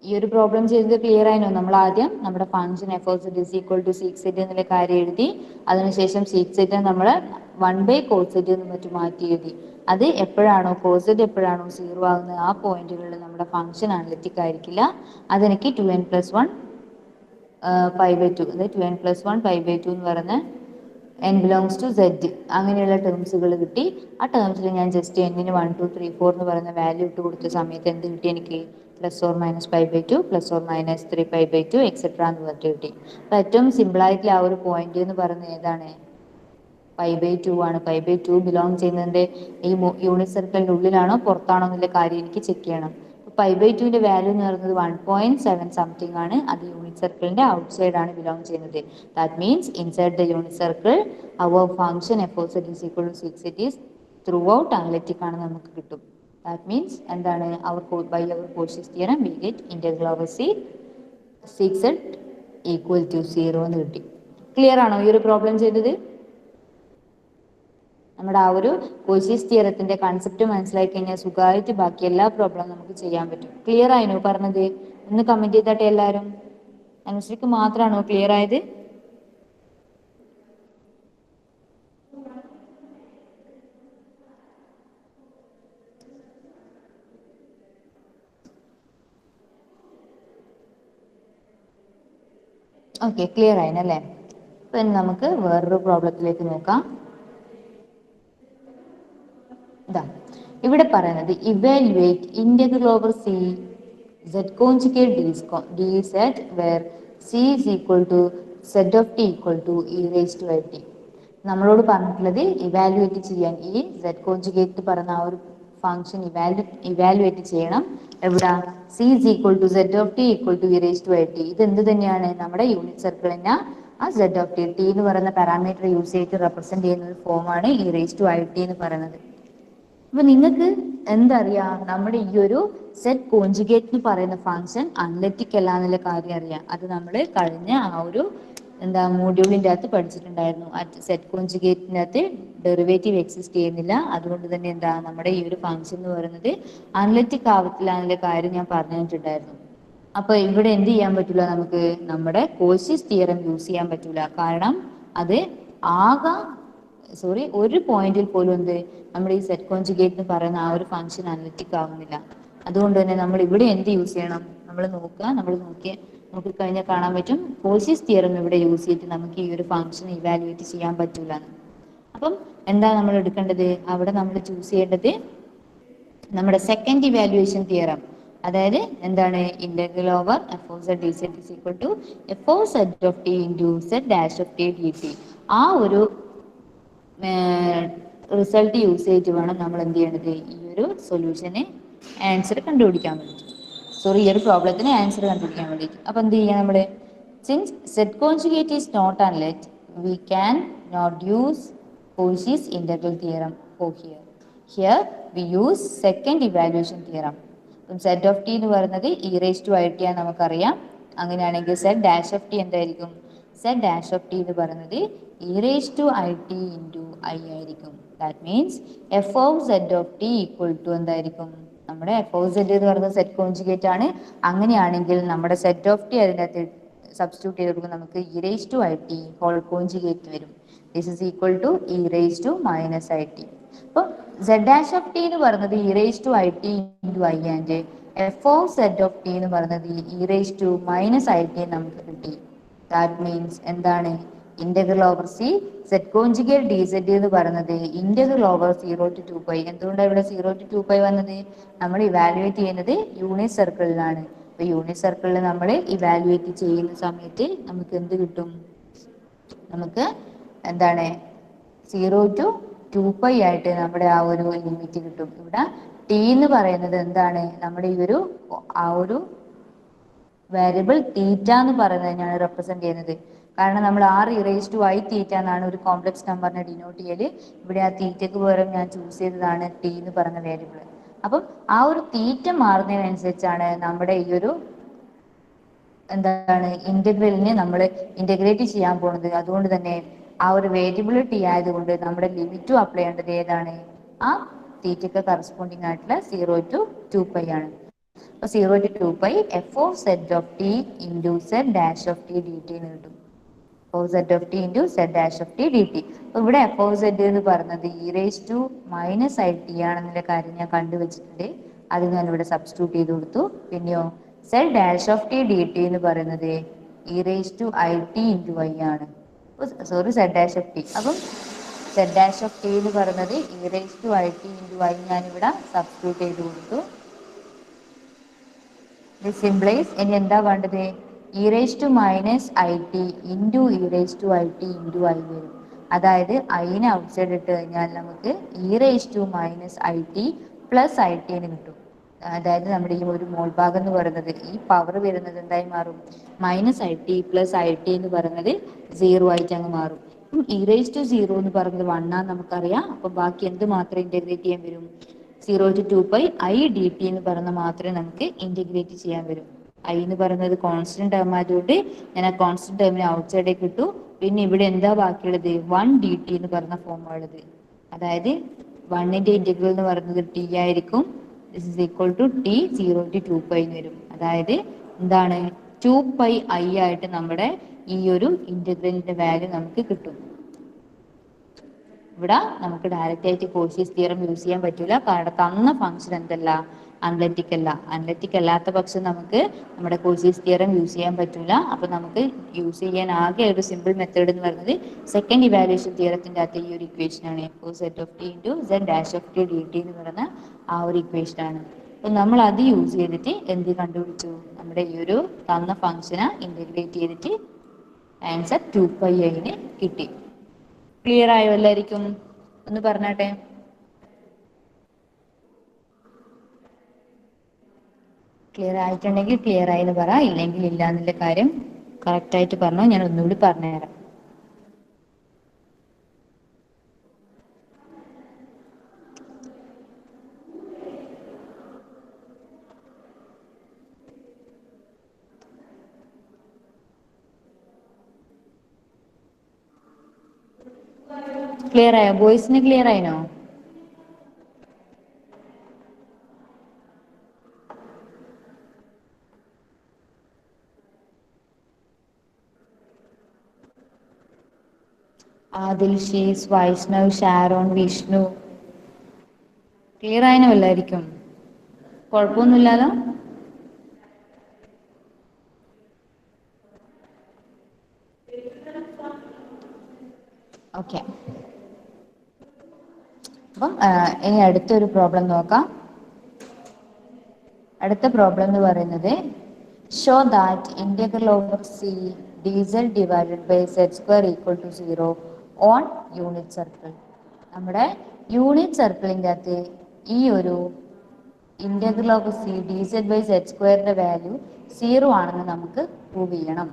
ഈ ഒരു problem ചെയ്തത് ക്ലിയർ ആയിനോ? നമ്മൾ ആദ്യം നമ്മുടെ function F of Z is equal to sec z എന്നുള്ള കാര്യം എഴുതി, അതിനുശേഷം സീക് സെഡ് നമ്മൾ 1/cos z എന്ന് മറ്റും മാറ്റി എഴുതി. അത് എപ്പോഴാണോ cos z എപ്പോഴാണോ 0 ആകുന്നത് ആ പോയിന്റുകളിൽ നമ്മുടെ ഫംഗ്ഷൻ അനലിറ്റിക് ആയിരിക്കില്ല. അതെനിക്ക് 2n plus 1 pi/2 അതായത് 2n plus 1 pi/2 എന്ന് പറയുന്ന n belongs to z അങ്ങനെയുള്ള ടേംസുകൾ കിട്ടി. ആ ടേംസിൽ ഞാൻ ജസ്റ്റ് n-ന് 1 2 3 4 എന്ന് പറയുന്ന വാല്യൂ ഇട്ട് കൊടുത്ത സമയത്ത് എന്ത് കിട്ടി എനിക്ക്, plus or minus π/2 plus or minus 3π/2 etcetera എന്ന് പറഞ്ഞിട്ട് കിട്ടി. അപ്പൊ ഏറ്റവും സിമ്പിൾ ആയിട്ടുള്ള ആ ഒരു പോയിന്റ് എന്ന് പറയുന്നത് ഏതാണ്, π/2 ആണ്. π/2 ബിലോങ് ചെയ്യുന്നതിന്റെ ഈ യൂണിറ്റ് സർക്കിളിന്റെ ഉള്ളിലാണോ പുറത്താണോ എന്നുള്ള കാര്യം എനിക്ക് ചെക്ക് ചെയ്യണം. π/2ന്റെ വാല്യൂ എന്ന് പറയുന്നത് 1.7 സംതിങ് ആണ്. അത് യൂണിറ്റ് സർക്കിളിന്റെ ഔട്ട് സൈഡ് ആണ് ബിലോങ് ചെയ്യുന്നത്. That means inside the unit circle our function F of Z is equal to sec z is through out analytic ആണ് നമുക്ക് കിട്ടും. ദാറ്റ് മീൻസ് എന്താണ്, by our Cauchy's theorem we get integral over c sec z equal to 0 എന്ന് കിട്ടി. Clear ആണോ ഈ ഒരു problem ചെയ്തത്? നമ്മുടെ ആ ഒരു Cauchy's തിയറത്തിന്റെ കൺസെപ്റ്റ് മനസ്സിലാക്കി കഴിഞ്ഞാൽ സുഖമായിട്ട് ബാക്കി എല്ലാ പ്രോബ്ലം നമുക്ക് ചെയ്യാൻ പറ്റും. ക്ലിയർ ആയിനോ പറഞ്ഞത്? ഒന്ന് കമന്റ് ചെയ്താട്ടെ എല്ലാവരും. അനുശ്രീക്ക് മാത്രമാണോ ക്ലിയർ ആയത്? ഓക്കെ, ക്ലിയർ ആയിനല്ലേ. അപ്പൊ നമുക്ക് വേറൊരു പ്രോബ്ലത്തിലേക്ക് നോക്കാം. ഇതാ ഇവിടെ പറയുന്നത് evaluate integral over c z conjugate d z where c is equal to z of t equal to e raised to t. നമ്മളോട് പറഞ്ഞിട്ടുള്ളത് ഇവാലുവേറ്റ് ചെയ്യാൻ ഈ z കോഞ്ചുഗേറ്റ് പറഞ്ഞ ആ ഒരു ഫംഗ്ഷൻ ഇവാലുവേറ്റ് ചെയ്യണം. എവിടെ, c is equal to z of t equal to e raised to t. ഇത് എന്ത് തന്നെയാണ്, നമ്മുടെ യൂണിറ്റ് സർക്കിളിനെ ആ z of t t എന്ന് പറയുന്ന പാരാമീറ്റർ യൂസ് ചെയ്ത് റെപ്രസെന്റ് ചെയ്യുന്ന ഒരു ഫോമാണ് e raised to t എന്ന് പറയുന്നത്. അപ്പൊ നിങ്ങൾക്ക് എന്തറിയാം, നമ്മുടെ ഈ ഒരു സെറ്റ് കോഞ്ചുഗേറ്റ് എന്ന് പറയുന്ന ഫംഗ്ഷൻ അനലിറ്റിക് അല്ല എന്നുള്ള കാര്യം അറിയാം. അത് നമ്മൾ കഴിഞ്ഞ ആ ഒരു മൊഡ്യൂളിന്റെ അകത്ത് പഠിച്ചിട്ടുണ്ടായിരുന്നു. സെറ്റ് കോഞ്ചുഗേറ്റിന്റെ അകത്ത് ഡെറിവേറ്റീവ് എക്സിസ്റ്റ് ചെയ്യുന്നില്ല. അതുകൊണ്ട് തന്നെ നമ്മുടെ ഈ ഒരു ഫംഗ്ഷൻ എന്ന് പറയുന്നത് അനലിറ്റിക് ആവത്തില്ല എന്നുള്ള കാര്യം ഞാൻ പറഞ്ഞു തന്നിട്ടുണ്ടായിരുന്നു. അപ്പൊ ഇവിടെ എന്ത് ചെയ്യാൻ പറ്റില്ല, നമുക്ക് നമ്മുടെ കോശിസ് തിയറം യൂസ് ചെയ്യാൻ പറ്റൂല. കാരണം അത് ആകെ ഒരു പോയിന്റിൽ പോലും നമ്മുടെ ഈ സെറ്റ് കോഞ്ചുഗേറ്റ് എന്ന് പറയുന്ന ആ ഒരു ഫംഗ്ഷൻ അനലിറ്റിക് ആവുന്നില്ല. അതുകൊണ്ട് തന്നെ നമ്മൾ ഇവിടെ എന്ത് യൂസ് ചെയ്യണം, നമ്മൾ നോക്കിക്കഴിഞ്ഞാൽ കാണാൻ പറ്റും, കോശിസ് തിയറം ഇവിടെ യൂസ് ചെയ്തിട്ട് നമുക്ക് ഈ ഒരു ഫംഗ്ഷൻ ഇവാലുവേറ്റ് ചെയ്യാൻ പറ്റൂല. അപ്പം എന്താ നമ്മൾ എടുക്കേണ്ടത്, അവിടെ നമ്മൾ ചൂസ് ചെയ്യേണ്ടത് നമ്മുടെ സെക്കൻഡ് ഇവാലുവേഷൻ തിയറം. അതായത് എന്താണ്, integral over f of z d z is equal to f of z of t into z dash of t d t. ആ ഒരു റിസൾട്ട് യൂസ് ചെയ്തിട്ട് വേണം നമ്മൾ എന്ത് ചെയ്യേണ്ടത്, ഈ ഒരു സൊല്യൂഷന് ആൻസർ കണ്ടുപിടിക്കാൻ വേണ്ടി, ഈ ഒരു പ്രോബ്ലത്തിന് ആൻസർ കണ്ടുപിടിക്കാൻ വേണ്ടിയിട്ട്. അപ്പൊ എന്ത് ചെയ്യാം നമ്മള്, since z conjugate is not analytic, we can not use Cauchy's integral theorem for here. Here we use second evaluation theorem. Z of t എന്ന് പറയുന്നത് e raise to i t ആണ് നമുക്കറിയാം. അങ്ങനെയാണെങ്കിൽ സെറ്റ് ഡാഷ് ഓഫ് ടി എന്തായിരിക്കും, z dash of t എന്ന് പറയുന്നത് e raise to i t into i ആയിരിക്കും. That means f of z of t equal to എന്തായിരിക്കും, നമ്മുടെ എഫ് ഓഫ് സെഡ് എന്ന് പറയുന്നത് സെറ്റ് കോൺജുഗേറ്റ് ആണ്. അങ്ങനെയാണെങ്കിൽ നമ്മുടെ സെറ്റ് ഓഫ് ടി അതിനകത്ത് സബ്സ്റ്റിറ്റ്യൂട്ട് ചെയ്ത് കൊടുക്കും, നമുക്ക് e raise to i t whole conjugate വരും. This is equal to e raise to minus i t. അപ്പൊ സെഡ് ഡാഷ് ഓഫ് ടി എന്ന് പറയുന്നത് e raise to i t into i and f of z of t എന്ന് പറയുന്നത് e raise to minus i t നമുക്ക് കിട്ടി. That means എന്താണ്, integral over c z conjugate d Z എന്ന് പറയുന്നത് integral over 0 to 2π. എന്തുകൊണ്ടാണ് ഇവിടെ 0 to 2π വന്നത്, നമ്മൾ ഇവാലുവേറ്റ് ചെയ്യുന്നത് യൂണിറ്റ് സർക്കിളിലാണ്. അപ്പൊ യൂണിറ്റ് സർക്കിളിൽ നമ്മൾ ഇവാലുവേറ്റ് ചെയ്യുന്ന സമയത്ത് നമുക്ക് എന്ത് കിട്ടും, നമുക്ക് 0 to 2π ആയിട്ട് നമ്മുടെ ആ ഒരു ലിമിറ്റ് കിട്ടും. ഇവിടെ ടി എന്ന് പറയുന്നത് എന്താണ്, നമ്മുടെ ഈ ഒരു വേരിയബിൾ തീറ്റ എന്ന് പറയുന്നതിനാണ് റെപ്രസെന്റ് ചെയ്യുന്നത്. കാരണം നമ്മൾ ആർ ഇറേസ് ടു ഐ തീറ്റ എന്നാണ് ഒരു കോംപ്ലക്സ് നമ്പറിനെ ഡിനോട്ട് ചെയ്യല്. ഇവിടെ ആ തീറ്റക്ക് പകരം ഞാൻ ചൂസ് ചെയ്തതാണ് ടി എന്ന് പറയുന്ന വേരിയബിൾ. അപ്പം ആ ഒരു തീറ്റ മാറുന്നതിനനുസരിച്ചാണ് നമ്മുടെ ഈ ഒരു ഇന്റഗ്രലിനെ നമ്മൾ ഇന്റഗ്രേറ്റ് ചെയ്യാൻ പോകുന്നത്. അതുകൊണ്ട് തന്നെ ആ ഒരു വേരിയബിൾ ടി ആയതുകൊണ്ട് നമ്മുടെ ലിമിറ്റും അപ്ലൈ ചെയ്യേണ്ടത് ഏതാണ്, ആ തീറ്റക്ക് കറസ്പോണ്ടിങ് ആയിട്ടുള്ള 0 to 2π ആണ്. 0 to 2π f of z of t into z dash of t d t എന്ന് കിട്ടും. F of z of t into z dash of t d t. അപ്പൊ ഇവിടെ എഫ് ഓഫ് സെഡ് എന്ന് പറയുന്നത് e raise to minus i t ആണെന്നുള്ള കാര്യം ഞാൻ കണ്ടുവച്ചിട്ടുണ്ട്. അത് ഞാൻ ഇവിടെ സബ്സ്റ്റിറ്റ്യൂട്ട് ചെയ്ത് കൊടുത്തു. പിന്നെയോ z dash of t d t എന്ന് പറയുന്നത് e raise to i t into i ആണ്. Z dash of t. അപ്പം സെഡ് ഡാഷ് ഓഫ് ടി എന്ന് പറയുന്നത് e raise to i t into i ഞാനിവിടെ സബ്സ്റ്റിറ്റ്യൂട്ട് ചെയ്ത് കൊടുത്തു. ദിസ് സിംപ്ലൈസ് ഇനി എന്താ വേണ്ടത്, e raise to minus i t into e raise to i t into i വരും. അതായത് ഐനെ ഔട്ട് സൈഡ് ഇട്ട് കഴിഞ്ഞാൽ നമുക്ക് e raise to minus i t plus i t എന്ന് കിട്ടും. അതായത് നമ്മുടെ ഈ ഒരു മോൾ ഭാഗം എന്ന് പറയുന്നത്, ഈ പവർ വരുന്നത് എന്തായി മാറും, minus i t plus i t എന്ന് പറയുന്നത് 0 ആയിട്ട് അങ്ങ് മാറും. ഇ റേസ് ടു 0 എന്ന് പറയുന്നത് 1 ആണെന്ന് നമുക്കറിയാം. അപ്പൊ ബാക്കി എന്ത് മാത്രം ഇന്റഗ്രേറ്റ് ചെയ്യാൻ വരും, 0 to 2π ഐ ഡി ടി എന്ന് പറഞ്ഞ മാത്രമേ നമുക്ക് ഇന്റഗ്രേറ്റ് ചെയ്യാൻ വരും. ഐ എന്ന് പറയുന്നത് കോൺസ്റ്റന്റ് ടേം ആയതുകൊണ്ട് ഞാൻ ആ കോൺസ്റ്റന്റ് ടേമിനെ ഔട്ട് സൈഡേക്ക് കിട്ടു. പിന്നെ ഇവിടെ എന്താ ബാക്കിയുള്ളത്, 1 ഡി ടി എന്ന് പറയുന്ന ഫോമുള്ളത്. അതായത് 1ന്റെ ഇന്റഗ്രൽ എന്ന് പറയുന്നത് ടി ആയിരിക്കും. This is equal to t 0 to 2π എന്ന് വരും. അതായത് 2π ഐ ആയിട്ട് നമ്മുടെ ഈ ഒരു ഇന്റഗ്രലിന്റെ വാല്യൂ നമുക്ക് കിട്ടും. ഇവിടെ നമുക്ക് ഡയറക്റ്റ് ആയിട്ട് കോഷീസ് തിയറം യൂസ് ചെയ്യാൻ പറ്റില്ല. കാരണം തന്ന ഫംഗ്ഷൻ എന്തല്ല, അനലറ്റിക് അല്ല. അനലറ്റിക് അല്ലാത്ത പക്ഷം നമുക്ക് നമ്മുടെ കോഷീസ് തിയറം യൂസ് ചെയ്യാൻ പറ്റില്ല. അപ്പൊ നമുക്ക് യൂസ് ചെയ്യാൻ ആകെ ഒരു സിമ്പിൾ മെത്തേഡ് എന്ന് പറയുന്നത് സെക്കൻഡ് ഇവാലുവേഷൻ തിയറത്തിന്റെ അകത്ത് ഈ ഒരു ഇക്വേഷൻ ആണ്, f z of t into z dash of t d t എന്ന് പറയുന്ന ആ ഒരു ഇക്വേഷൻ ആണ്. അപ്പൊ നമ്മൾ അത് യൂസ് ചെയ്തിട്ട് എന്ത് കണ്ടുപിടിച്ചു, നമ്മുടെ ഈ ഒരു തന്ന ഫംഗ്ഷനെ ഇന്റഗ്രേറ്റ് ചെയ്തിട്ട് ആൻസർ 2π ന് കിട്ടി. ക്ലിയർ ആയോ എല്ലാവർക്കും, ഒന്ന് പറഞ്ഞാട്ടെ. ക്ലിയർ ആയിട്ടുണ്ടെങ്കിൽ ക്ലിയർ ആയി എന്ന് പറ, ഇല്ലെങ്കിൽ ഇല്ല എന്നുള്ള കാര്യം കറക്റ്റ് ആയിട്ട് പറഞ്ഞോ, ഞാൻ ഒന്നുകൂടി പറഞ്ഞുതരാം. ക്ലിയർ ആയോ? വോയിസിന് ക്ലിയർ ആയിനോ? ആദിൽ, ഷീസ്, വൈഷ്ണവ്, ഷാരോൺ, വിഷ്ണു ക്ലിയർ ആയിനോ എല്ലായിരിക്കും? കുഴപ്പമൊന്നുമില്ലല്ലോ? ഓക്കെ. അപ്പം ഇനി അടുത്തൊരു പ്രോബ്ലം നോക്കാം. അടുത്ത പ്രോബ്ലം എന്ന് പറയുന്നത് show that integral over c dz divided by Z square equal to 0 on unit circle. നമ്മുടെ യൂണിറ്റ് സർക്കിളിൻ്റെ അകത്ത് ഈ ഒരു integral of c dz by z സ്ക്വയറിന്റെ വാല്യൂ 0 ആണെന്ന് നമുക്ക് പ്രൂവ് ചെയ്യണം.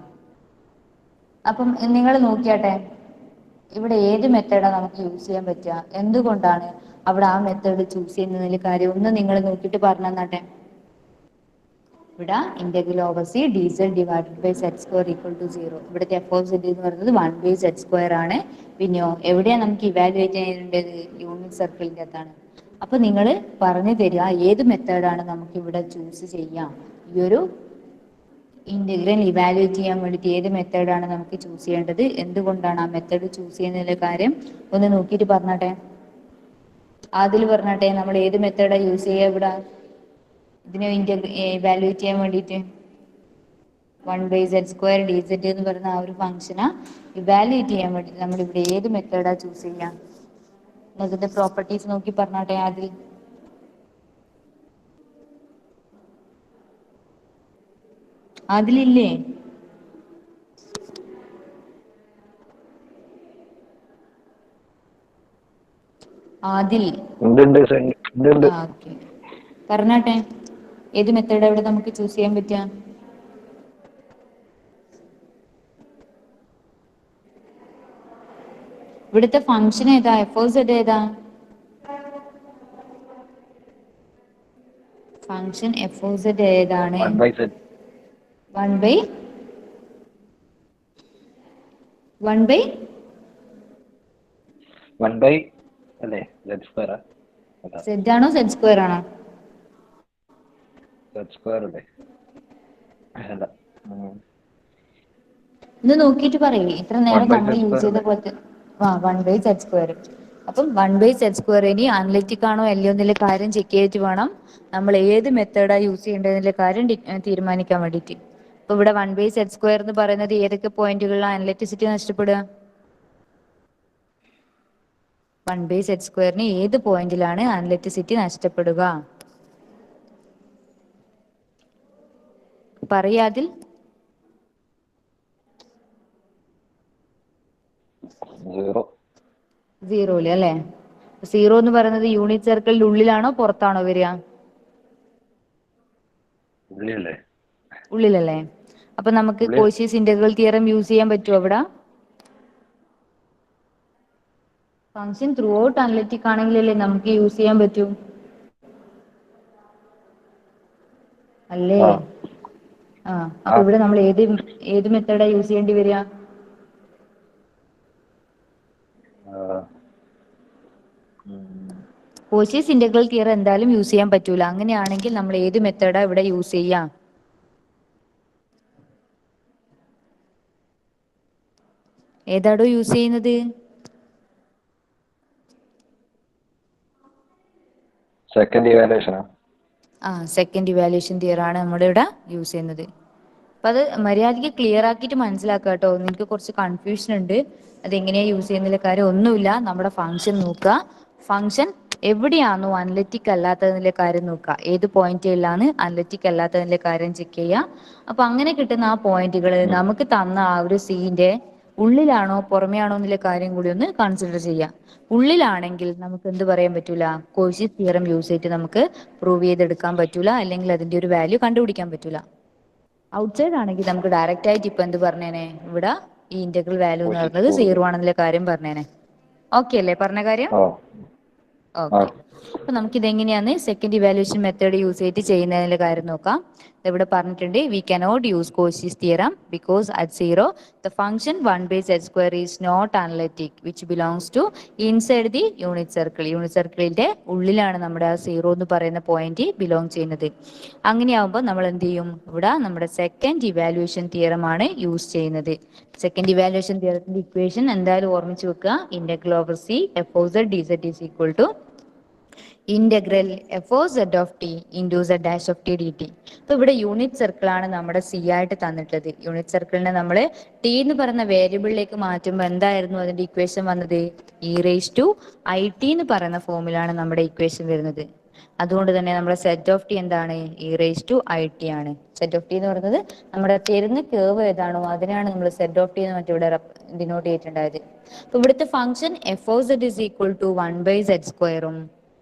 അപ്പം നിങ്ങൾ നോക്കിയാട്ടെ, ഇവിടെ ഏത് മെത്തേഡാണ് നമുക്ക് യൂസ് ചെയ്യാൻ പറ്റുക? എന്തുകൊണ്ടാണ് അവിടെ ആ മെത്തേഡ് ചൂസ് ചെയ്യുന്നതിൽ കാര്യം? ഒന്ന് നിങ്ങൾ നോക്കിയിട്ട് പറഞ്ഞു തന്നാട്ടെ. ഇവിടെ integral over c dz divided by Z square equal to 0. ഇവിടുത്തെ എഫ് ഓഫ് സെഡ് എന്ന് പറയുന്നത് 1/z സ്ക്വയർ ആണ്. പിന്നെയോ എവിടെയാണ് നമുക്ക് ഇവാലുവേറ്റ് ചെയ്യേണ്ടത്? യൂണിറ്റ് സർക്കിളിൻ്റെ അകത്താണ്. അപ്പൊ നിങ്ങൾ പറഞ്ഞു തരിക ഏത് മെത്തേഡാണ് നമുക്ക് ഇവിടെ ചൂസ് ചെയ്യാം? ഈ ഒരു ഇന്റഗ്രൽ ഇവാലുവേറ്റ് ചെയ്യാൻ വേണ്ടിയിട്ട് ഏത് മെത്തേഡാണ് നമുക്ക് ചൂസ് ചെയ്യേണ്ടത്? എന്തുകൊണ്ടാണ് ആ മെത്തേഡ് ചൂസ് ചെയ്യുന്നതിലെ കാര്യം ഒന്ന് നോക്കിയിട്ട് പറഞ്ഞാട്ടെ. അതിൽ പറഞ്ഞാട്ടെ, നമ്മൾ ഏത് മെത്തേഡാണ് യൂസ് ചെയ്യുക ഇവിടെ ഇതിനെ ഇവാലുവേറ്റ് ചെയ്യാൻ വേണ്ടിയിട്ട്? 1/z സ്ക്വയർ dz എന്ന് പറയുന്ന ആ ഒരു ഫംഗ്ഷനെ ഇവാലുവേറ്റ് ചെയ്യാൻ വേണ്ടി നമ്മൾ ഇവിടെ ഏത് മെത്തേഡാ ചൂസ് ചെയ്യാം? ഇതിന്റെ പ്രോപ്പർട്ടീസ് നോക്കി പറഞ്ഞാട്ടെ. അതിലില്ലേ? ആദിൽ പറഞ്ഞാട്ടെ, ഏത് മെത്തേഡ് ഇവിടെ നമുക്ക് ചൂസ് ചെയ്യാൻ പറ്റുക? ഇവിടുത്തെ ഫംഗ്ഷൻ ഏതാ? എഫ് ഓഫ് സെഡ് ഏതാ? ഫംഗ്ഷൻ എഫ് ഓഫ് സെഡ് ഏതാണ്? 1/1 അല്ലേ? സെഡ് ആണോ സെഡ് സ്ക്വയർ ആണോ? ഇത് നോക്കിയിട്ട് പറയേ. ഇത്ര നേരം നമ്മൾ യൂസ് ചെയ്ത പോലത്തെ 1/z സ്ക്വയർ. അപ്പം 1/z സ്ക്വയർ ഇനി അനലിറ്റിക് ആണോ അല്ലയോ എന്നുള്ള കാര്യം ചെക്ക് ചെയ്തിട്ട് വേണം നമ്മൾ ഏത് മെത്തേഡാ യൂസ് ചെയ്യേണ്ടതിന്റെ കാര്യം തീരുമാനിക്കാൻ വേണ്ടിയിട്ട്. അപ്പൊ ഇവിടെ 1/z സ്ക്വയർ എന്ന് പറയുന്നത് ഏതൊക്കെ പോയിന്റുകളിലാണ് അനലിറ്റിസിറ്റി നഷ്ടപ്പെടുക? 1/z സ്ക്വയറിന് ഏത് പോയിന്റിലാണ് അനലിറ്റിസിറ്റി നഷ്ടപ്പെടുക? പറയാതിൽ. സീറോയില് അല്ലേ? സീറോ എന്ന് പറയുന്നത് യൂണിറ്റ് സർക്കിളിന്റെ ഉള്ളിലാണോ പുറത്താണോ വരിക? ഉള്ളിലല്ലേ? അപ്പൊ നമുക്ക് കോശീസ് ഇന്റഗ്രൽ തിയറം യൂസ് ചെയ്യാൻ പറ്റുമോ അവിടെ? ഫംഗ്ഷൻ ത്രൂ ഔട്ട് അനലിറ്റിക് ആണെങ്കിലല്ലേ നമുക്ക് യൂസ് ചെയ്യാൻ പറ്റൂ, അല്ലേ? അപ്പൊ ഇവിടെ നമ്മൾ ഏത് മെത്തേഡാ യൂസ് ചെയ്യേണ്ടി വരിക? കോശീസ് ഇന്റഗ്രൽ തിയറം എന്തായാലും യൂസ് ചെയ്യാൻ പറ്റൂല. അങ്ങനെയാണെങ്കിൽ നമ്മൾ ഏത് മെത്തേഡാ ഇവിടെ യൂസ് ചെയ്യാം? ഏതാടോ യൂസ് ചെയ്യുന്നത്? സെക്കൻഡ് ഇവാലുവേഷൻ തിയറം ആണ് നമ്മളിവിടെ യൂസ് ചെയ്യുന്നത്. അപ്പൊ അത് മര്യാദയ്ക്ക് ക്ലിയർ ആക്കിയിട്ട് മനസ്സിലാക്കുക കേട്ടോ. നിങ്ങൾക്ക് കുറച്ച് കൺഫ്യൂഷൻ ഉണ്ട്. അതെങ്ങനെയാ യൂസ് ചെയ്യുന്നതിലെ കാര്യം ഒന്നുമില്ല. നമ്മുടെ ഫംഗ്ഷൻ നോക്കുക. ഫംഗ്ഷൻ എവിടെയാണോ അനലിറ്റിക് അല്ലാത്തതിന്റെ കാര്യം നോക്കുക. ഏത് പോയിന്റിലാണ് അനലിറ്റിക് അല്ലാത്തതിന്റെ കാര്യം ചെക്ക് ചെയ്യുക. അപ്പൊ അങ്ങനെ കിട്ടുന്ന ആ പോയിന്റുകൾ നമുക്ക് തന്ന ആ ഒരു സീന്റെ ഉള്ളിലാണോ പുറമേ ആണോ എന്നുള്ള കാര്യം കൂടി ഒന്ന് കൺസിഡർ ചെയ്യാം. ഉള്ളിലാണെങ്കിൽ നമുക്ക് എന്ത് പറയാൻ പറ്റൂല? കോശീസ് തിയറം യൂസ് ചെയ്തിട്ട് നമുക്ക് പ്രൂവ് ചെയ്തെടുക്കാൻ പറ്റൂല, അല്ലെങ്കിൽ അതിന്റെ ഒരു വാല്യൂ കണ്ടുപിടിക്കാൻ പറ്റൂല. ഔട്ട്സൈഡ് ആണെങ്കിൽ നമുക്ക് ഡയറക്റ്റ് ആയിട്ട് ഇപ്പൊ എന്ത് പറഞ്ഞേനെ? ഇവിടെ ഈ ഇന്റഗ്രൽ വാല്യൂ എന്ന് പറയുന്നത് 0 ആണെന്നുള്ള കാര്യം പറഞ്ഞേനെ. ഓക്കെ അല്ലേ പറഞ്ഞ കാര്യം? ഓക്കെ. അപ്പൊ നമുക്ക് ഇതെങ്ങനെയാണ് സെക്കൻഡ് ഇവാലുവേഷൻ മെത്തേഡ് യൂസ് ചെയ്തിട്ട് ചെയ്യുന്നതിന്റെ കാര്യം നോക്കാം. ഇവിടെ പറഞ്ഞിട്ടുണ്ട് we cannot use Cauchy's theorem because at zero the function 1/z² is not analytic which belongs to inside the unit circle. Unit സർക്കിളിന്റെ ഉള്ളിലാണ് നമ്മുടെ ആ സീറോ എന്ന് പറയുന്ന പോയിന്റ് ബിലോങ് ചെയ്യുന്നത്. അങ്ങനെയാവുമ്പോൾ നമ്മൾ എന്ത് ചെയ്യും, ഇവിടെ നമ്മുടെ സെക്കൻഡ് ഇവാലുവേഷൻ തിയറം ആണ് യൂസ് ചെയ്യുന്നത്. സെക്കൻഡ് ഇവാലുവേഷൻ തിയറത്തിന്റെ ഇക്വേഷൻ എന്തായാലും ഓർമ്മിച്ച് വെക്കുക. Integral over c f of z d z is equal to integral f of z of t into z dash of t d t. അപ്പൊ ഇവിടെ unit circle ആണ് നമ്മുടെ സി ആയിട്ട് തന്നിട്ടുള്ളത്. യൂണിറ്റ് സർക്കിളിനെ നമ്മൾ ടി എന്ന് പറയുന്ന വേരിയബിളിലേക്ക് മാറ്റുമ്പോൾ എന്തായിരുന്നു അതിന്റെ ഇക്വേഷൻ വന്നത്? E raise to i t എന്ന് പറയുന്ന ഫോമിലാണ് നമ്മുടെ ഇക്വേഷൻ വരുന്നത്. അതുകൊണ്ട് തന്നെ നമ്മുടെ സെറ്റ് ഓഫ് ടി എന്താണ്? E raise to i t ആണ്. സെറ്റ് ഓഫ് ടി എന്ന് പറയുന്നത് നമ്മുടെ തരുന്ന കേവ് ഏതാണോ അതിനാണ് നമ്മൾ സെറ്റ് ഓഫ് ടി എന്ന് മറ്റിവിടെ ഡിനോട്ട് ചെയ്തിട്ടുണ്ടായത്. അപ്പൊ ഇവിടുത്തെ function F of Z is equal to 1/z².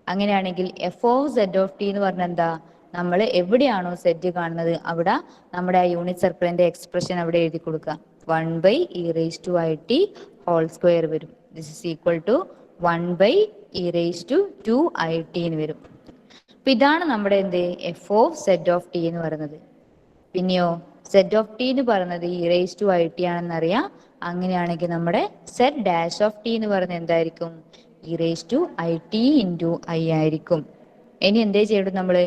അങ്ങനെയാണെങ്കിൽ f of z of t എന്ന് പറഞ്ഞാൽ എന്താ? നമ്മൾ എവിടെയാണോ സെറ്റ് കാണുന്നത് അവിടെ നമ്മുടെ ആ യൂണിറ്റ് സർക്കിളിന്റെ എക്സ്പ്രഷൻ അവിടെ എഴുതി കൊടുക്കുക. 1/e⁻ വരും. This is equal to 1/e⁻² എന്ന് വരും. അപ്പൊ ഇതാണ് നമ്മുടെ എന്ത് f of z of t എന്ന് പറയുന്നത്. പിന്നെയോ സെഡ് ഓഫ് ടി എന്ന് പറയുന്നത് e⁻ ആണെന്ന് അറിയാം. അങ്ങനെയാണെങ്കിൽ നമ്മുടെ സെഡ് ഡാഷ് ഓഫ് ടി എന്ന് പറയുന്നത് എന്തായിരിക്കും? e⁻it ഇൻറ്റു ഐ ആയിരിക്കും. ഇനി എന്തേ ചെയ്യണം, നമ്മള്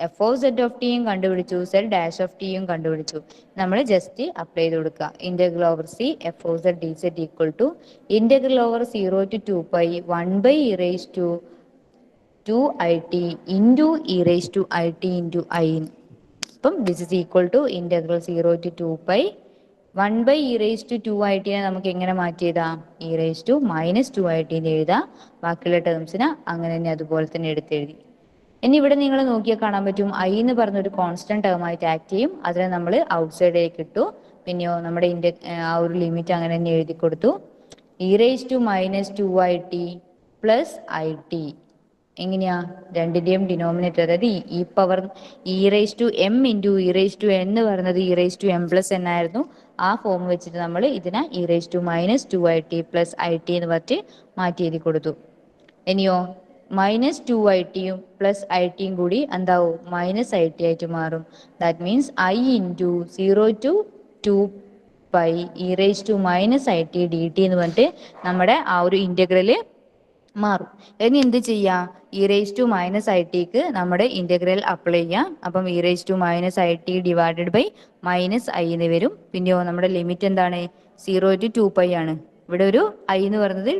എഫ് ഓഫ് സെഡ് ഓഫ് ടിയും കണ്ടുപിടിച്ചു, സെഡ് ഡാഷ് ഓഫ് ടിയും കണ്ടുപിടിച്ചു. നമ്മൾ ജസ്റ്റ് അപ്ലൈ ചെയ്ത് കൊടുക്കുക. Integral over c f of z d z equal to integral over 0 to 2π 1/e⁻²it into e⁻it into i. അപ്പം this is equal to integral 0 to 2π 1/e⁻²it നമുക്ക് എങ്ങനെ മാറ്റി എഴുതാം? e⁻−2it എഴുതാം. ബാക്കിയുള്ള ടേംസിന് അങ്ങനെ തന്നെ അതുപോലെ തന്നെ എടുത്തെഴുതി. ഇനി ഇവിടെ നിങ്ങൾ നോക്കിയാൽ കാണാൻ പറ്റും ഐ എന്ന് പറഞ്ഞ ഒരു കോൺസ്റ്റന്റ് ടേം ആയിട്ട് ആക്ട് ചെയ്യും. അതിനെ നമ്മൾ ഔട്ട് സൈഡിലേക്ക് ഇട്ടു. പിന്നെയോ നമ്മുടെ ആ ഒരു ലിമിറ്റ് അങ്ങനെ തന്നെ എഴുതി കൊടുത്തു. e⁻−2it പ്ലസ് ഐ ടി എങ്ങനെയാ? രണ്ടിന്റെയും ഡിനോമിനേറ്റർ അതായത് e⁻m ഇൻറ്റു e⁻n എന്ന് പറയുന്നത് e⁻m+n ആയിരുന്നു. ആ ഫോം വെച്ചിട്ട് നമ്മൾ ഇതിനെ e⁻−2it പ്ലസ് ഐ ടി എന്ന് പറഞ്ഞിട്ട് മാറ്റി എഴുതി കൊടുത്തു. ഇനിയോ -2it പ്ലസ് ഐ ടിയും കൂടി എന്താവും? -it ആയിട്ട് മാറും. That means I into 0 to 2π e⁻−it dt എന്ന് പറഞ്ഞിട്ട് നമ്മുടെ ആ ഒരു ഇന്റഗ്രല് മാറും. ഇനി എന്ത് ചെയ്യാം? e⁻−it നമ്മുടെ ഇന്റഗ്രൽ അപ്ലൈ ചെയ്യാം. അപ്പം e⁻−it ഡിവൈഡഡ് ബൈ -i എന്ന് വരും. പിന്നെയോ നമ്മുടെ ലിമിറ്റ് എന്താണ്? 0 to 2π ആണ്. ഇവിടെ ഒരു ഐ എന്ന് പറയുന്നത്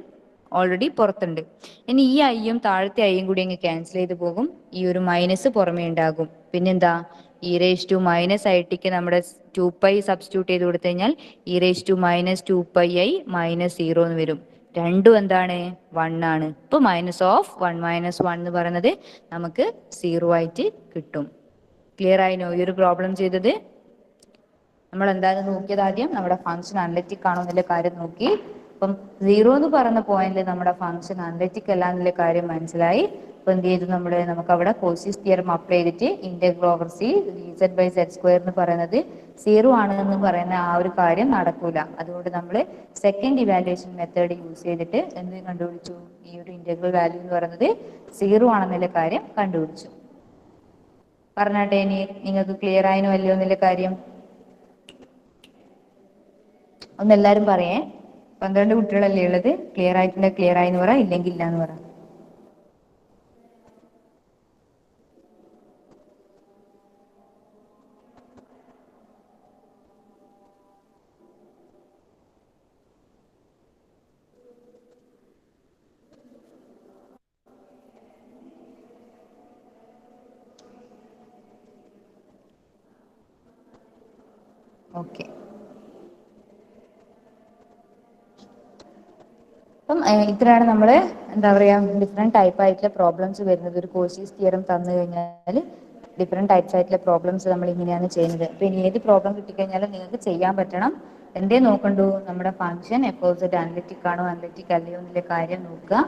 ഓൾറെഡി പുറത്തുണ്ട്. ഇനി ഈ ഐയും താഴത്തെ ഐയും കൂടി അങ്ങ് ക്യാൻസൽ ചെയ്ത് പോകും. ഈ ഒരു മൈനസ് പുറമേ ഉണ്ടാകും. പിന്നെന്താ? e⁻−it നമ്മുടെ 2π സബ്സ്റ്റിറ്റ്യൂട്ട് ചെയ്ത് കൊടുത്തു കഴിഞ്ഞാൽ e⁻−2πi -0 എന്ന് വരും. രണ്ടും എന്താണ്? 1 ആണ്. ഇപ്പൊ -1 എന്ന് പറയുന്നത് നമുക്ക് 0 ആയിട്ട് കിട്ടും. ക്ലിയർ ആയിനോ ഈ ഒരു പ്രോബ്ലം ചെയ്തത്? നമ്മൾ എന്തായാലും നോക്കിയത് ആദ്യം നമ്മുടെ ഫംഗ്ഷൻ അനലിറ്റിക് ആണോ എന്നുള്ള കാര്യം നോക്കി. അപ്പം 0 എന്ന് പറയുന്ന പോയിന്റിൽ നമ്മുടെ ഫംഗ്ഷൻ അനലിറ്റിക് അല്ല എന്നുള്ള കാര്യം മനസ്സിലായി. അപ്പൊ എന്ത് ചെയ്തു? നമുക്ക് അവിടെ കോഷീസ് തിയറം അപ്ലൈ ചെയ്തിട്ട് ഇന്റഗ്രൽ ഓവർ സി z/z² എന്ന് പറയുന്നത് 0 ആണ് എന്ന് പറയുന്ന ആ ഒരു കാര്യം നടക്കൂല. അതുകൊണ്ട് നമ്മൾ സെക്കൻഡ് ഇവാലുവേഷൻ മെത്തേഡ് യൂസ് ചെയ്തിട്ട് എന്ത് കണ്ടുപിടിച്ചു? ഈ ഒരു ഇന്റഗ്രൽ വാല്യൂ എന്ന് പറയുന്നത് 0 ആണെന്നുള്ള കാര്യം കണ്ടുപിടിച്ചു. പറഞ്ഞാട്ടെ ഇനി നിങ്ങൾക്ക് ക്ലിയർ ആയിനോ അല്ലയോ എന്നുള്ള കാര്യം ഒന്ന് എല്ലാരും പറയേ. 12 കുട്ടികളല്ലേ ഉള്ളത്? ക്ലിയർ ആയിട്ടുണ്ടെ ക്ലിയർ ആയി എന്ന് പറ, ഇല്ലെങ്കിൽ ഇല്ല എന്ന് പറ. ഓക്കെ. അപ്പം ഇത്രയാണ് നമ്മൾ എന്താ പറയാ ഡിഫറെന്റ് ടൈപ്പ് ആയിട്ടുള്ള പ്രോബ്ലംസ് വരുന്നത്. ഒരു കോഷീസ് തിയറം തന്നു കഴിഞ്ഞാൽ ഡിഫറെന്റ് ടൈപ്സ് ആയിട്ടുള്ള പ്രോബ്ലംസ് നമ്മൾ ഇങ്ങനെയാണ് ചെയ്യുന്നത്. അപ്പൊ ഇനി ഏത് പ്രോബ്ലം കിട്ടിക്കഴിഞ്ഞാലും നിങ്ങൾക്ക് ചെയ്യാൻ പറ്റണം. എന്തേ നോക്കണ്ടു? നമ്മുടെ ഫംഗ്ഷൻ എപ്പോസിറ്റ് അനലിറ്റിക് ആണോ അനലിറ്റിക് അല്ലയോ എന്നുള്ള കാര്യം നോക്കുക.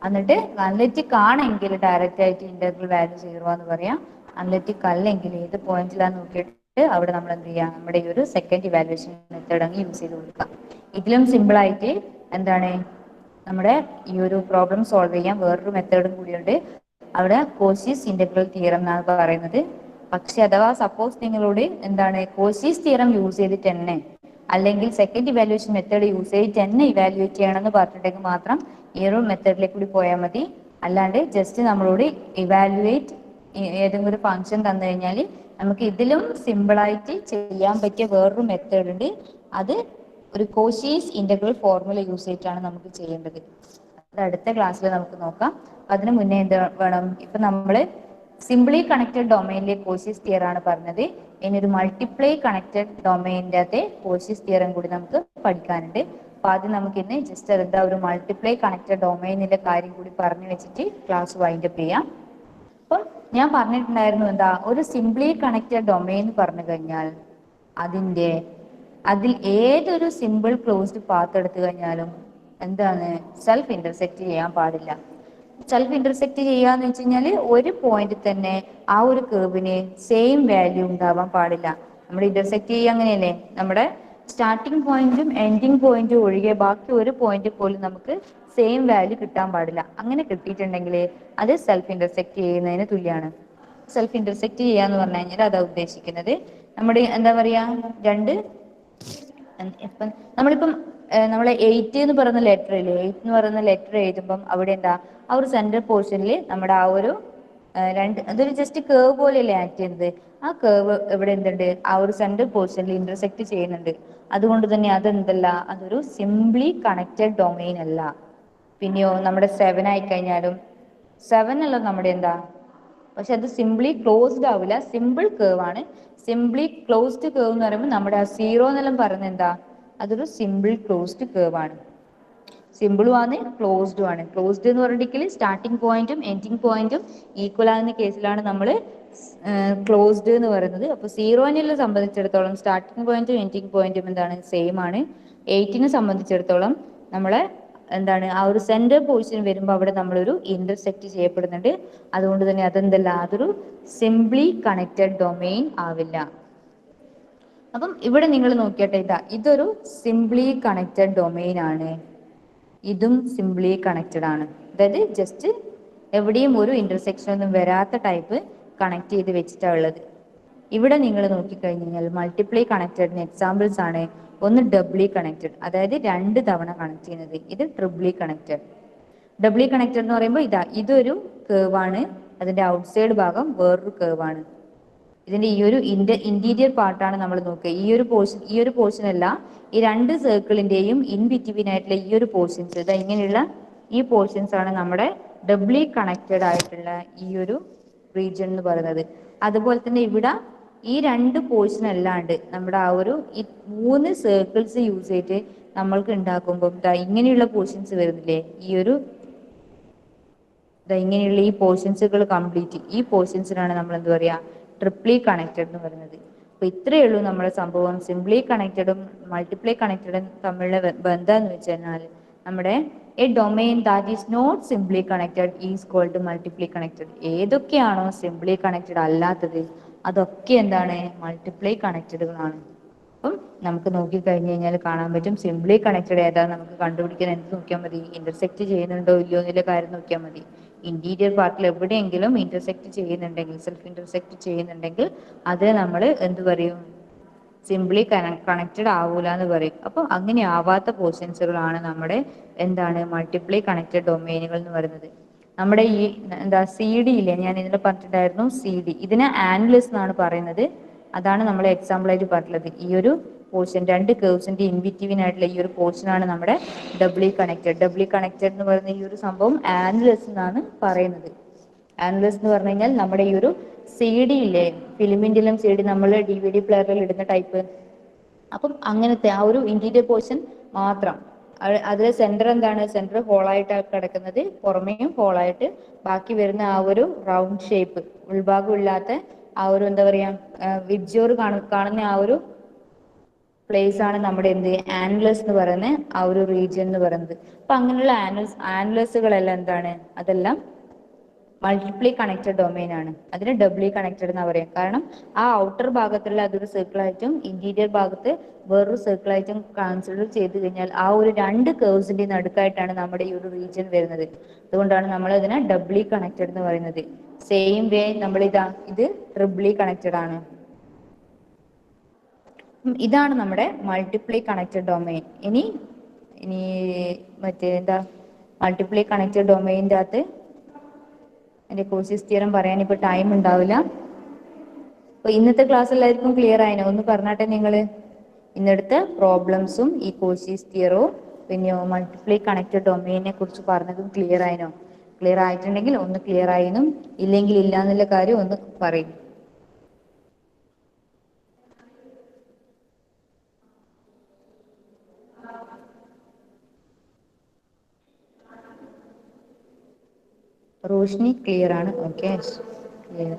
എന്നിട്ട് അനലിറ്റിക് ആണെങ്കിൽ ഡയറക്റ്റ് ആയിട്ട് ഇന്റഗ്രൽ വാല്യൂ 0 എന്ന് പറയാം. അനലിറ്റിക് അല്ലെങ്കിൽ ഏത് പോയിന്റിലാന്ന് നോക്കിയിട്ട് അവിടെ നമ്മൾ എന്ത് ചെയ്യാം? നമ്മുടെ ഈ ഒരു സെക്കൻഡ് ഇവാലുവേഷൻ മെത്തേഡ് അങ്ങ് യൂസ് ചെയ്ത് കൊടുക്കാം. ഇതിലും സിമ്പിൾ ആയിട്ട് എന്താണ് നമ്മുടെ ഈ ഒരു പ്രോബ്ലം സോൾവ് ചെയ്യാൻ വേറൊരു മെത്തേഡും കൂടിയുണ്ട്. അവിടെ കോശീസ് ഇന്റഗ്രൽ തിയറം എന്നാണ് പറയുന്നത്. പക്ഷെ അഥവാ സപ്പോസ് നിങ്ങളോട് എന്താണ് കോശീസ് തിയറം യൂസ് ചെയ്തിട്ട് തന്നെ അല്ലെങ്കിൽ സെക്കൻഡ് ഇവാലുവേഷൻ മെത്തേഡ് യൂസ് ചെയ്തിട്ട് തന്നെ ഇവാലുവേറ്റ് ചെയ്യണമെന്ന് പറഞ്ഞിട്ടുണ്ടെങ്കിൽ മാത്രം ഈ ഒരു മെത്തേഡിലേക്ക് കൂടി പോയാൽ മതി. അല്ലാണ്ട് ജസ്റ്റ് നമ്മളോട് ഇവാലുവേറ്റ് ഏതെങ്കിലും ഒരു ഫംഗ്ഷൻ തന്നു കഴിഞ്ഞാൽ നമുക്ക് ഇതിലും സിമ്പിളായിട്ട് ചെയ്യാൻ പറ്റിയ വേറൊരു മെത്തേഡ് ഉണ്ട്. അത് ഒരു കോശീസ് ഇന്റഗ്രൽ ഫോർമുല യൂസ് ചെയ്തിട്ടാണ് നമുക്ക് ചെയ്യേണ്ടത്. അത് അടുത്ത ക്ലാസ്സിൽ നമുക്ക് നോക്കാം. അതിനു മുന്നേ എന്ത് വേണം, ഇപ്പൊ നമ്മള് സിംപ്ലി കണക്റ്റഡ് ഡൊമൈനിലെ കോശീസ് തിയറം ആണ് പറഞ്ഞത്. ഇനി ഒരു മൾട്ടിപ്ലൈ കണക്റ്റഡ് ഡൊമൈനിന്റെ അകത്തെ കോശീസ് തിയറം കൂടി നമുക്ക് പഠിക്കാനുണ്ട്. അപ്പൊ ആദ്യം നമുക്ക് ഇന്ന് ജസ്റ്റ് എന്താ ഒരു മൾട്ടിപ്ലൈ കണക്റ്റഡ് ഡൊമൈനിന്റെ കാര്യം കൂടി പറഞ്ഞു വെച്ചിട്ട് ക്ലാസ് വൈൻഡപ്പ് ചെയ്യാം. അപ്പൊ ഞാൻ പറഞ്ഞിട്ടുണ്ടായിരുന്നു എന്താ ഒരു സിംപ്ലി കണക്റ്റഡ് ഡൊമൈൻ പറഞ്ഞു കഴിഞ്ഞാൽ അതിൽ ഏതൊരു സിമ്പിൾ ക്ലോസ്ഡ് പാത്ത് എടുത്തു കഴിഞ്ഞാലും എന്താണ് സെൽഫ് ഇന്റർസെക്ട് ചെയ്യാൻ പാടില്ല. സെൽഫ് ഇന്റർസെക്ട് ചെയ്യാന്ന് വെച്ച് കഴിഞ്ഞാൽ ഒരു പോയിന്റ് തന്നെ ആ ഒരു കേർവിന് സെയിം വാല്യൂ ഉണ്ടാവാൻ പാടില്ല. നമ്മൾ ഇന്റർസെക്ട് ചെയ്യുക അങ്ങനെയല്ലേ, നമ്മുടെ സ്റ്റാർട്ടിംഗ് പോയിന്റും എൻഡിങ് പോയിന്റും ഒഴികെ ബാക്കി ഒരു പോയിന്റ് പോലും നമുക്ക് സെയിം വാല്യൂ കിട്ടാൻ പാടില്ല. അങ്ങനെ കിട്ടിയിട്ടുണ്ടെങ്കിൽ അത് സെൽഫ് ഇന്റർസെക്ട് ചെയ്യുന്നതിന് തുല്യമാണ്. സെൽഫ് ഇന്റർസെക്ട് ചെയ്യാന്ന് പറഞ്ഞു കഴിഞ്ഞാൽ അതാ ഉദ്ദേശിക്കുന്നത്. നമ്മുടെ എന്താ പറയാ രണ്ട് ഇപ്പം നമ്മളിപ്പം നമ്മളെ 8 എന്ന് പറയുന്ന ലെറ്റർ ഇല്ലേ, 8 എന്ന് പറയുന്ന ലെറ്റർ എഴുതുമ്പം അവിടെ എന്താ ആ ഒരു സെന്റർ പോർഷനിൽ നമ്മുടെ ആ ഒരു അതൊരു ജസ്റ്റ് കേവ് പോലെയല്ലേ ആക്ട് ചെയ്യുന്നത്. ആ കേവ് എവിടെ എന്തുണ്ട്, ആ ഒരു സെന്റർ പോർഷനിൽ ഇന്റർസെക്ട് ചെയ്യുന്നുണ്ട്. അതുകൊണ്ട് തന്നെ അതെന്തല്ല, അതൊരു സിംപ്ലി കണക്റ്റഡ് ഡൊമൈൻ അല്ല. പിന്നെയോ നമ്മുടെ 7 ആയി കഴിഞ്ഞാലും 7 അല്ല നമ്മുടെ എന്താ, പക്ഷെ അത് സിംപ്ലി ക്ലോസ്ഡ് ആവില്ല, സിമ്പിൾ കേവ് ആണ്. സിംപ്ലി ക്ലോസ്ഡ് കേവ് എന്ന് പറയുമ്പോൾ നമ്മുടെ ആ 0 എന്നെല്ലാം പറയുന്നത് എന്താ, അതൊരു സിമ്പിൾ ക്ലോസ്ഡ് കേവ് ആണ്. സിമ്പിളും ആണ് ക്ലോസ്ഡും ആണ്. ക്ലോസ്ഡ് എന്ന് പറഞ്ഞിട്ടുണ്ടെങ്കിൽ സ്റ്റാർട്ടിംഗ് പോയിന്റും എൻഡിങ് പോയിന്റും ഈക്വൽ ആകുന്ന കേസിലാണ് നമ്മൾ ക്ലോസ്ഡ് എന്ന് പറയുന്നത്. അപ്പൊ 0 സംബന്ധിച്ചിടത്തോളം സ്റ്റാർട്ടിംഗ് പോയിന്റും എൻഡിങ് പോയിന്റും എന്താണ് സെയിം ആണ്. 8 സംബന്ധിച്ചിടത്തോളം നമ്മളെ എന്താണ് ആ ഒരു സെന്റർ പോർഷൻ വരുമ്പോൾ അവിടെ നമ്മളൊരു ഇന്റർസെക്ട് ചെയ്യപ്പെടുന്നുണ്ട്. അതുകൊണ്ട് തന്നെ അതെന്തല്ല, അതൊരു സിംപ്ലി കണക്റ്റഡ് ഡൊമൈൻ ആവില്ല. അപ്പം ഇവിടെ നിങ്ങൾ നോക്കിയട്ടെ, ഇതൊരു സിംപ്ലി കണക്റ്റഡ് ഡൊമൈൻ ആണ്, ഇതും സിംപ്ലി കണക്റ്റഡ് ആണ്. അതായത് ജസ്റ്റ് എവിടെയും ഒരു ഇന്റർസെക്ഷൻ ഒന്നും വരാത്ത ടൈപ്പ് കണക്ട് ചെയ്ത് വെച്ചിട്ടാണ് ഉള്ളത്. ഇവിടെ നിങ്ങൾ നോക്കിക്കഴിഞ്ഞ് കഴിഞ്ഞാൽ മൾട്ടിപ്ലൈ കണക്റ്റഡിന് എക്സാമ്പിൾസ് ആണ് ഒന്ന് ഡബ്ലി കണക്റ്റഡ്, അതായത് 2 തവണ കണക്ട് ചെയ്യുന്നത്. ഇത് ട്രിപ്ലി കണക്റ്റഡ്. ഡബ്ലി കണക്റ്റഡ് എന്ന് പറയുമ്പോൾ ഇതൊരു കേവ് ആണ്, അതിന്റെ ഔട്ട്സൈഡ് ഭാഗം വേറൊരു കേവ് ആണ്. ഇതിന്റെ ഈ ഒരു ഇന്റീരിയർ പാർട്ടാണ് നമ്മൾ നോക്കുക. ഈ ഒരു പോർഷൻ അല്ല, ഈ 2 സർക്കിളിന്റെയും ഇൻ ബിറ്റ്വീൻ ആയിട്ടുള്ള ഈ ഒരു പോർഷൻസ്, ഇങ്ങനെയുള്ള ഈ പോർഷൻസ് ആണ് നമ്മുടെ ഡബ്ലി കണക്റ്റഡ് ആയിട്ടുള്ള ഈ ഒരു റീജിയൻ എന്ന് പറയുന്നത്. അതുപോലെ തന്നെ ഇവിടെ ഈ 2 പോർഷൻ അല്ലാണ്ട് നമ്മുടെ ആ ഒരു 3 സർക്കിൾസ് യൂസ് ചെയ്തിട്ട് നമ്മൾക്ക് ഉണ്ടാക്കുമ്പോൾ ഇങ്ങനെയുള്ള പോർഷൻസ് വരുന്നില്ലേ, ഇങ്ങനെയുള്ള ഈ പോർഷൻസുകൾ കംപ്ലീറ്റ്, ഈ പോർഷൻസിനാണ് നമ്മൾ എന്ത് പറയാ, ട്രിപ്ലി കണക്റ്റഡ് എന്ന് പറയുന്നത്. അപ്പൊ ഇത്രയേ ഉള്ളൂ നമ്മുടെ സംഭവം. സിംപ്ലി കണക്റ്റഡും മൾട്ടിപ്ലൈ കണക്റ്റഡും തമ്മിലുള്ള ബന്ധം എന്ന് വെച്ചാൽ നമ്മുടെ a domain that is not simply connected is called multiply connected. ഏതൊക്കെയാണോ സിംപ്ലി കണക്റ്റഡ് അല്ലാത്തത് അതൊക്കെ എന്താണ്, മൾട്ടിപ്ലൈ കണക്റ്റഡുകളാണ്. അപ്പം നമുക്ക് നോക്കി കഴിഞ്ഞ് കഴിഞ്ഞാൽ കാണാൻ പറ്റും സിംപ്ലി കണക്റ്റഡ് ഏതാ നമുക്ക് കണ്ടുപിടിക്കാൻ എന്ത് നോക്കിയാൽ മതി, ഇന്റർസെക്ട് ചെയ്യുന്നുണ്ടോ ഇല്ലയോ എന്നുള്ള കാര്യം നോക്കിയാൽ മതി. ഇന്റീരിയർ പാർട്ടിൽ എവിടെയെങ്കിലും ഇന്റർസെക്ട് ചെയ്യുന്നുണ്ടെങ്കിൽ, സെൽഫ് ഇന്റർസെക്ട് ചെയ്യുന്നുണ്ടെങ്കിൽ അതിനെ നമ്മൾ എന്ത് പറയും, സിംപ്ലി കണക്റ്റഡ് ആവൂല എന്ന് പറയും. അപ്പൊ അങ്ങനെ ആവാത്ത പോർഷൻസുകളാണ് നമ്മുടെ എന്താണ് മൾട്ടിപ്ലൈ കണക്റ്റഡ് ഡൊമൈനുകൾ എന്ന് പറയുന്നത്. നമ്മുടെ ഈ സി ഡി ഇല്ലേ, ഞാൻ ഇതിനെ പറഞ്ഞിട്ടുണ്ടായിരുന്നു സി ഡി, ഇതിനെ ആൻഗ്ലസ് എന്നാണ് പറയുന്നത്. അതാണ് നമ്മൾ എക്സാമ്പിൾ ആയിട്ട് പറഞ്ഞത്. ഈ ഒരു പോർഷൻ 2 കേർവ്സിന്റെ ഇൻ ബിറ്റ്വീൻ ആയിട്ടുള്ള ഈ ഒരു പോർഷൻ ആണ് നമ്മുടെ ഡബ്ലി കണക്റ്റഡ്. ഡബ്ലി കണക്റ്റഡ് എന്ന് പറയുന്ന ഈ ഒരു സംഭവം ആൻഗ്ലസ് എന്നാണ് പറയുന്നത്. ആൻഗ്ലസ് എന്ന് പറഞ്ഞു കഴിഞ്ഞാൽ നമ്മുടെ ഈ ഒരു സി ഡി ഇല്ലേ, ഫിലിമിന്റെല്ലാം സി ഡി നമ്മൾ DVD പ്ലെയറിൽ ഇടുന്ന ടൈപ്പ്, അപ്പം അങ്ങനത്തെ ആ ഒരു ഇന്റീരിയർ പോർഷൻ മാത്രം. അതിൽ സെന്റർ എന്താണ്, സെന്റർ ഹോളായിട്ട് കിടക്കുന്നത്, പുറമേയും ഹോളായിട്ട്, ബാക്കി വരുന്ന ആ ഒരു റൗണ്ട് ഷേപ്പ് ഉൾഭാഗം ഇല്ലാത്ത ആ ഒരു എന്താ പറയാ വിഡ്ജോർ കാണുന്ന ആ ഒരു പ്ലേസ് ആണ് നമ്മുടെ ആൻഗ്ലസ് എന്ന് പറയുന്ന ആ ഒരു റീജിയൻ എന്ന് പറയുന്നത്. അപ്പൊ അങ്ങനെയുള്ള ആൻഗ്ലസുകളെല്ലാം എന്താണ്, അതെല്ലാം മൾട്ടിപ്ലി കണക്റ്റഡ് ഡൊമെയിൻ ആണ്. അതിന് ഡബ്ലി കണക്റ്റഡ് എന്ന് പറയാം. കാരണം ആ ഔട്ടർ ഭാഗത്തുള്ള അതൊരു സർക്കിൾ ആയിട്ടും ഇന്റീരിയർ ഭാഗത്ത് വേറൊരു സർക്കിൾ ആയിട്ടും കൺസിഡർ ചെയ്ത് കഴിഞ്ഞാൽ ആ ഒരു രണ്ട് കേർവ്സിന്റെ നടുക്കായിട്ടാണ് നമ്മുടെ ഈ ഒരു റീജിയൻ വരുന്നത്. അതുകൊണ്ടാണ് നമ്മൾ ഇതിനെ ഡബ്ലി കണക്റ്റഡ് എന്ന് പറയുന്നത്. സെയിം വേ നമ്മൾ ഇത് ട്രിപ്ലി കണക്റ്റഡ് ആണ്. ഇതാണ് നമ്മുടെ മൾട്ടിപ്ലി കണക്റ്റഡ് ഡൊമെയിൻ. ഇനി ഇനി മറ്റേ എന്താ മൾട്ടിപ്ലി കണക്റ്റഡ് ഡൊമെയിൻ്റെ അകത്ത് എന്റെ കോശീസ് തിയറം പറയാൻ ഇപ്പൊ ടൈം ഉണ്ടാവില്ല. അപ്പൊ ഇന്നത്തെ ക്ലാസ് എല്ലാവർക്കും ക്ലിയർ ആയിനോ? ഒന്ന് പറഞ്ഞാട്ടെ നിങ്ങള്. ഇന്നെടുത്ത പ്രോബ്ലംസും ഈ കോശീസ് തിയറവും പിന്നെ മൾട്ടിപ്ലി കണക്റ്റഡ് ഡൊമെയിനെ കുറിച്ച് പറഞ്ഞതും ക്ലിയർ ആയിനോ? ക്ലിയർ ആയിട്ടുണ്ടെങ്കിൽ ഒന്ന് ക്ലിയർ ആയിനും, ഇല്ലെങ്കിൽ ഇല്ല എന്നുള്ള കാര്യം ഒന്ന് പറയും. റോഷ്നി ക്ലിയർ ആണ്. Okay, clear.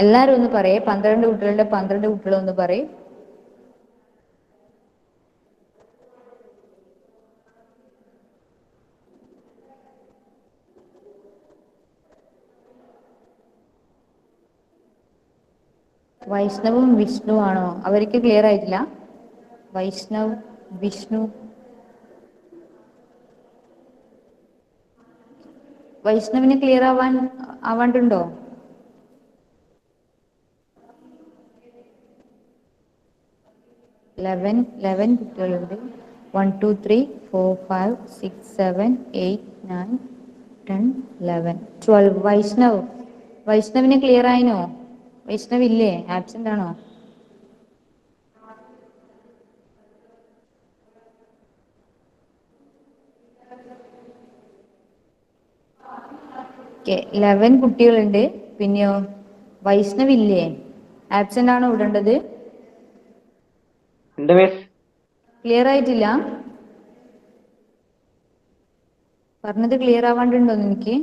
എല്ലാരും ഒന്ന് പറയേ. 12 കുട്ടികളുടെ 12 കുട്ടികളൊന്ന് പറയും. വൈഷ്ണവും വിഷ്ണു ആണോ? അവർക്ക് ക്ലിയർ ആയിട്ടില്ല. വൈഷ്ണവ്, വിഷ്ണു. വൈഷ്ണവിന് ക്ലിയർ ആവാണ്ടുണ്ടോ? ലെവൻ കുട്ടികളുണ്ട്. 1 2 3 4 5 6 7 8 9 10 11 12. വൈഷ്ണവിന് ക്ലിയർ ആയിനോ? വൈഷ്ണവ് ഇല്ലേ? ആബ്സെന്റ് ആണോ? ഓക്കെ, 11 കുട്ടികളുണ്ട്. പിന്നെയോ വൈഷ്ണവ് ഇല്ലേ? ആബ്സെന്റ് ആണോ വിടേണ്ടത്? ക്ലിയർ ആയിട്ടില്ല. പറഞ്ഞത് ക്ലിയർ ആവാണ്ടുണ്ടോ എനിക്ക്?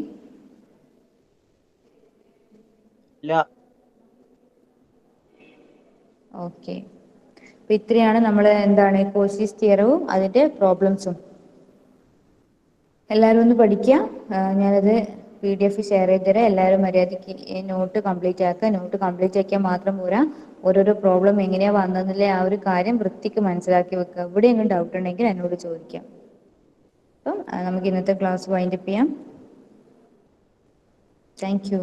ഓക്കെ, അപ്പൊ ഇത്രയാണ് നമ്മൾ എന്താണ് കോശീസ് തിയറവും അതിന്റെ പ്രോബ്ലംസും. എല്ലാവരും ഒന്ന് പഠിക്കുക. ഞാനത് PDF ഷെയർ ചെയ്ത് തരാം. എല്ലാവരും മര്യാദയ്ക്ക് നോട്ട് കംപ്ലീറ്റ് ആക്കുക. നോട്ട് കംപ്ലീറ്റ് ആക്കിയാൽ മാത്രം പോരാ, ഓരോരോ പ്രോബ്ലം എങ്ങനെയാ വന്നതെന്നില്ലേ ആ ഒരു കാര്യം വൃത്തിക്ക് മനസ്സിലാക്കി വെക്കുക. എവിടെയെങ്കിലും ഡൗട്ട് ഉണ്ടെങ്കിൽ എന്നോട് ചോദിക്കാം. അപ്പം നമുക്ക് ഇന്നത്തെ ക്ലാസ് വൈൻഡപ്പ് ചെയ്യാം. Thank you.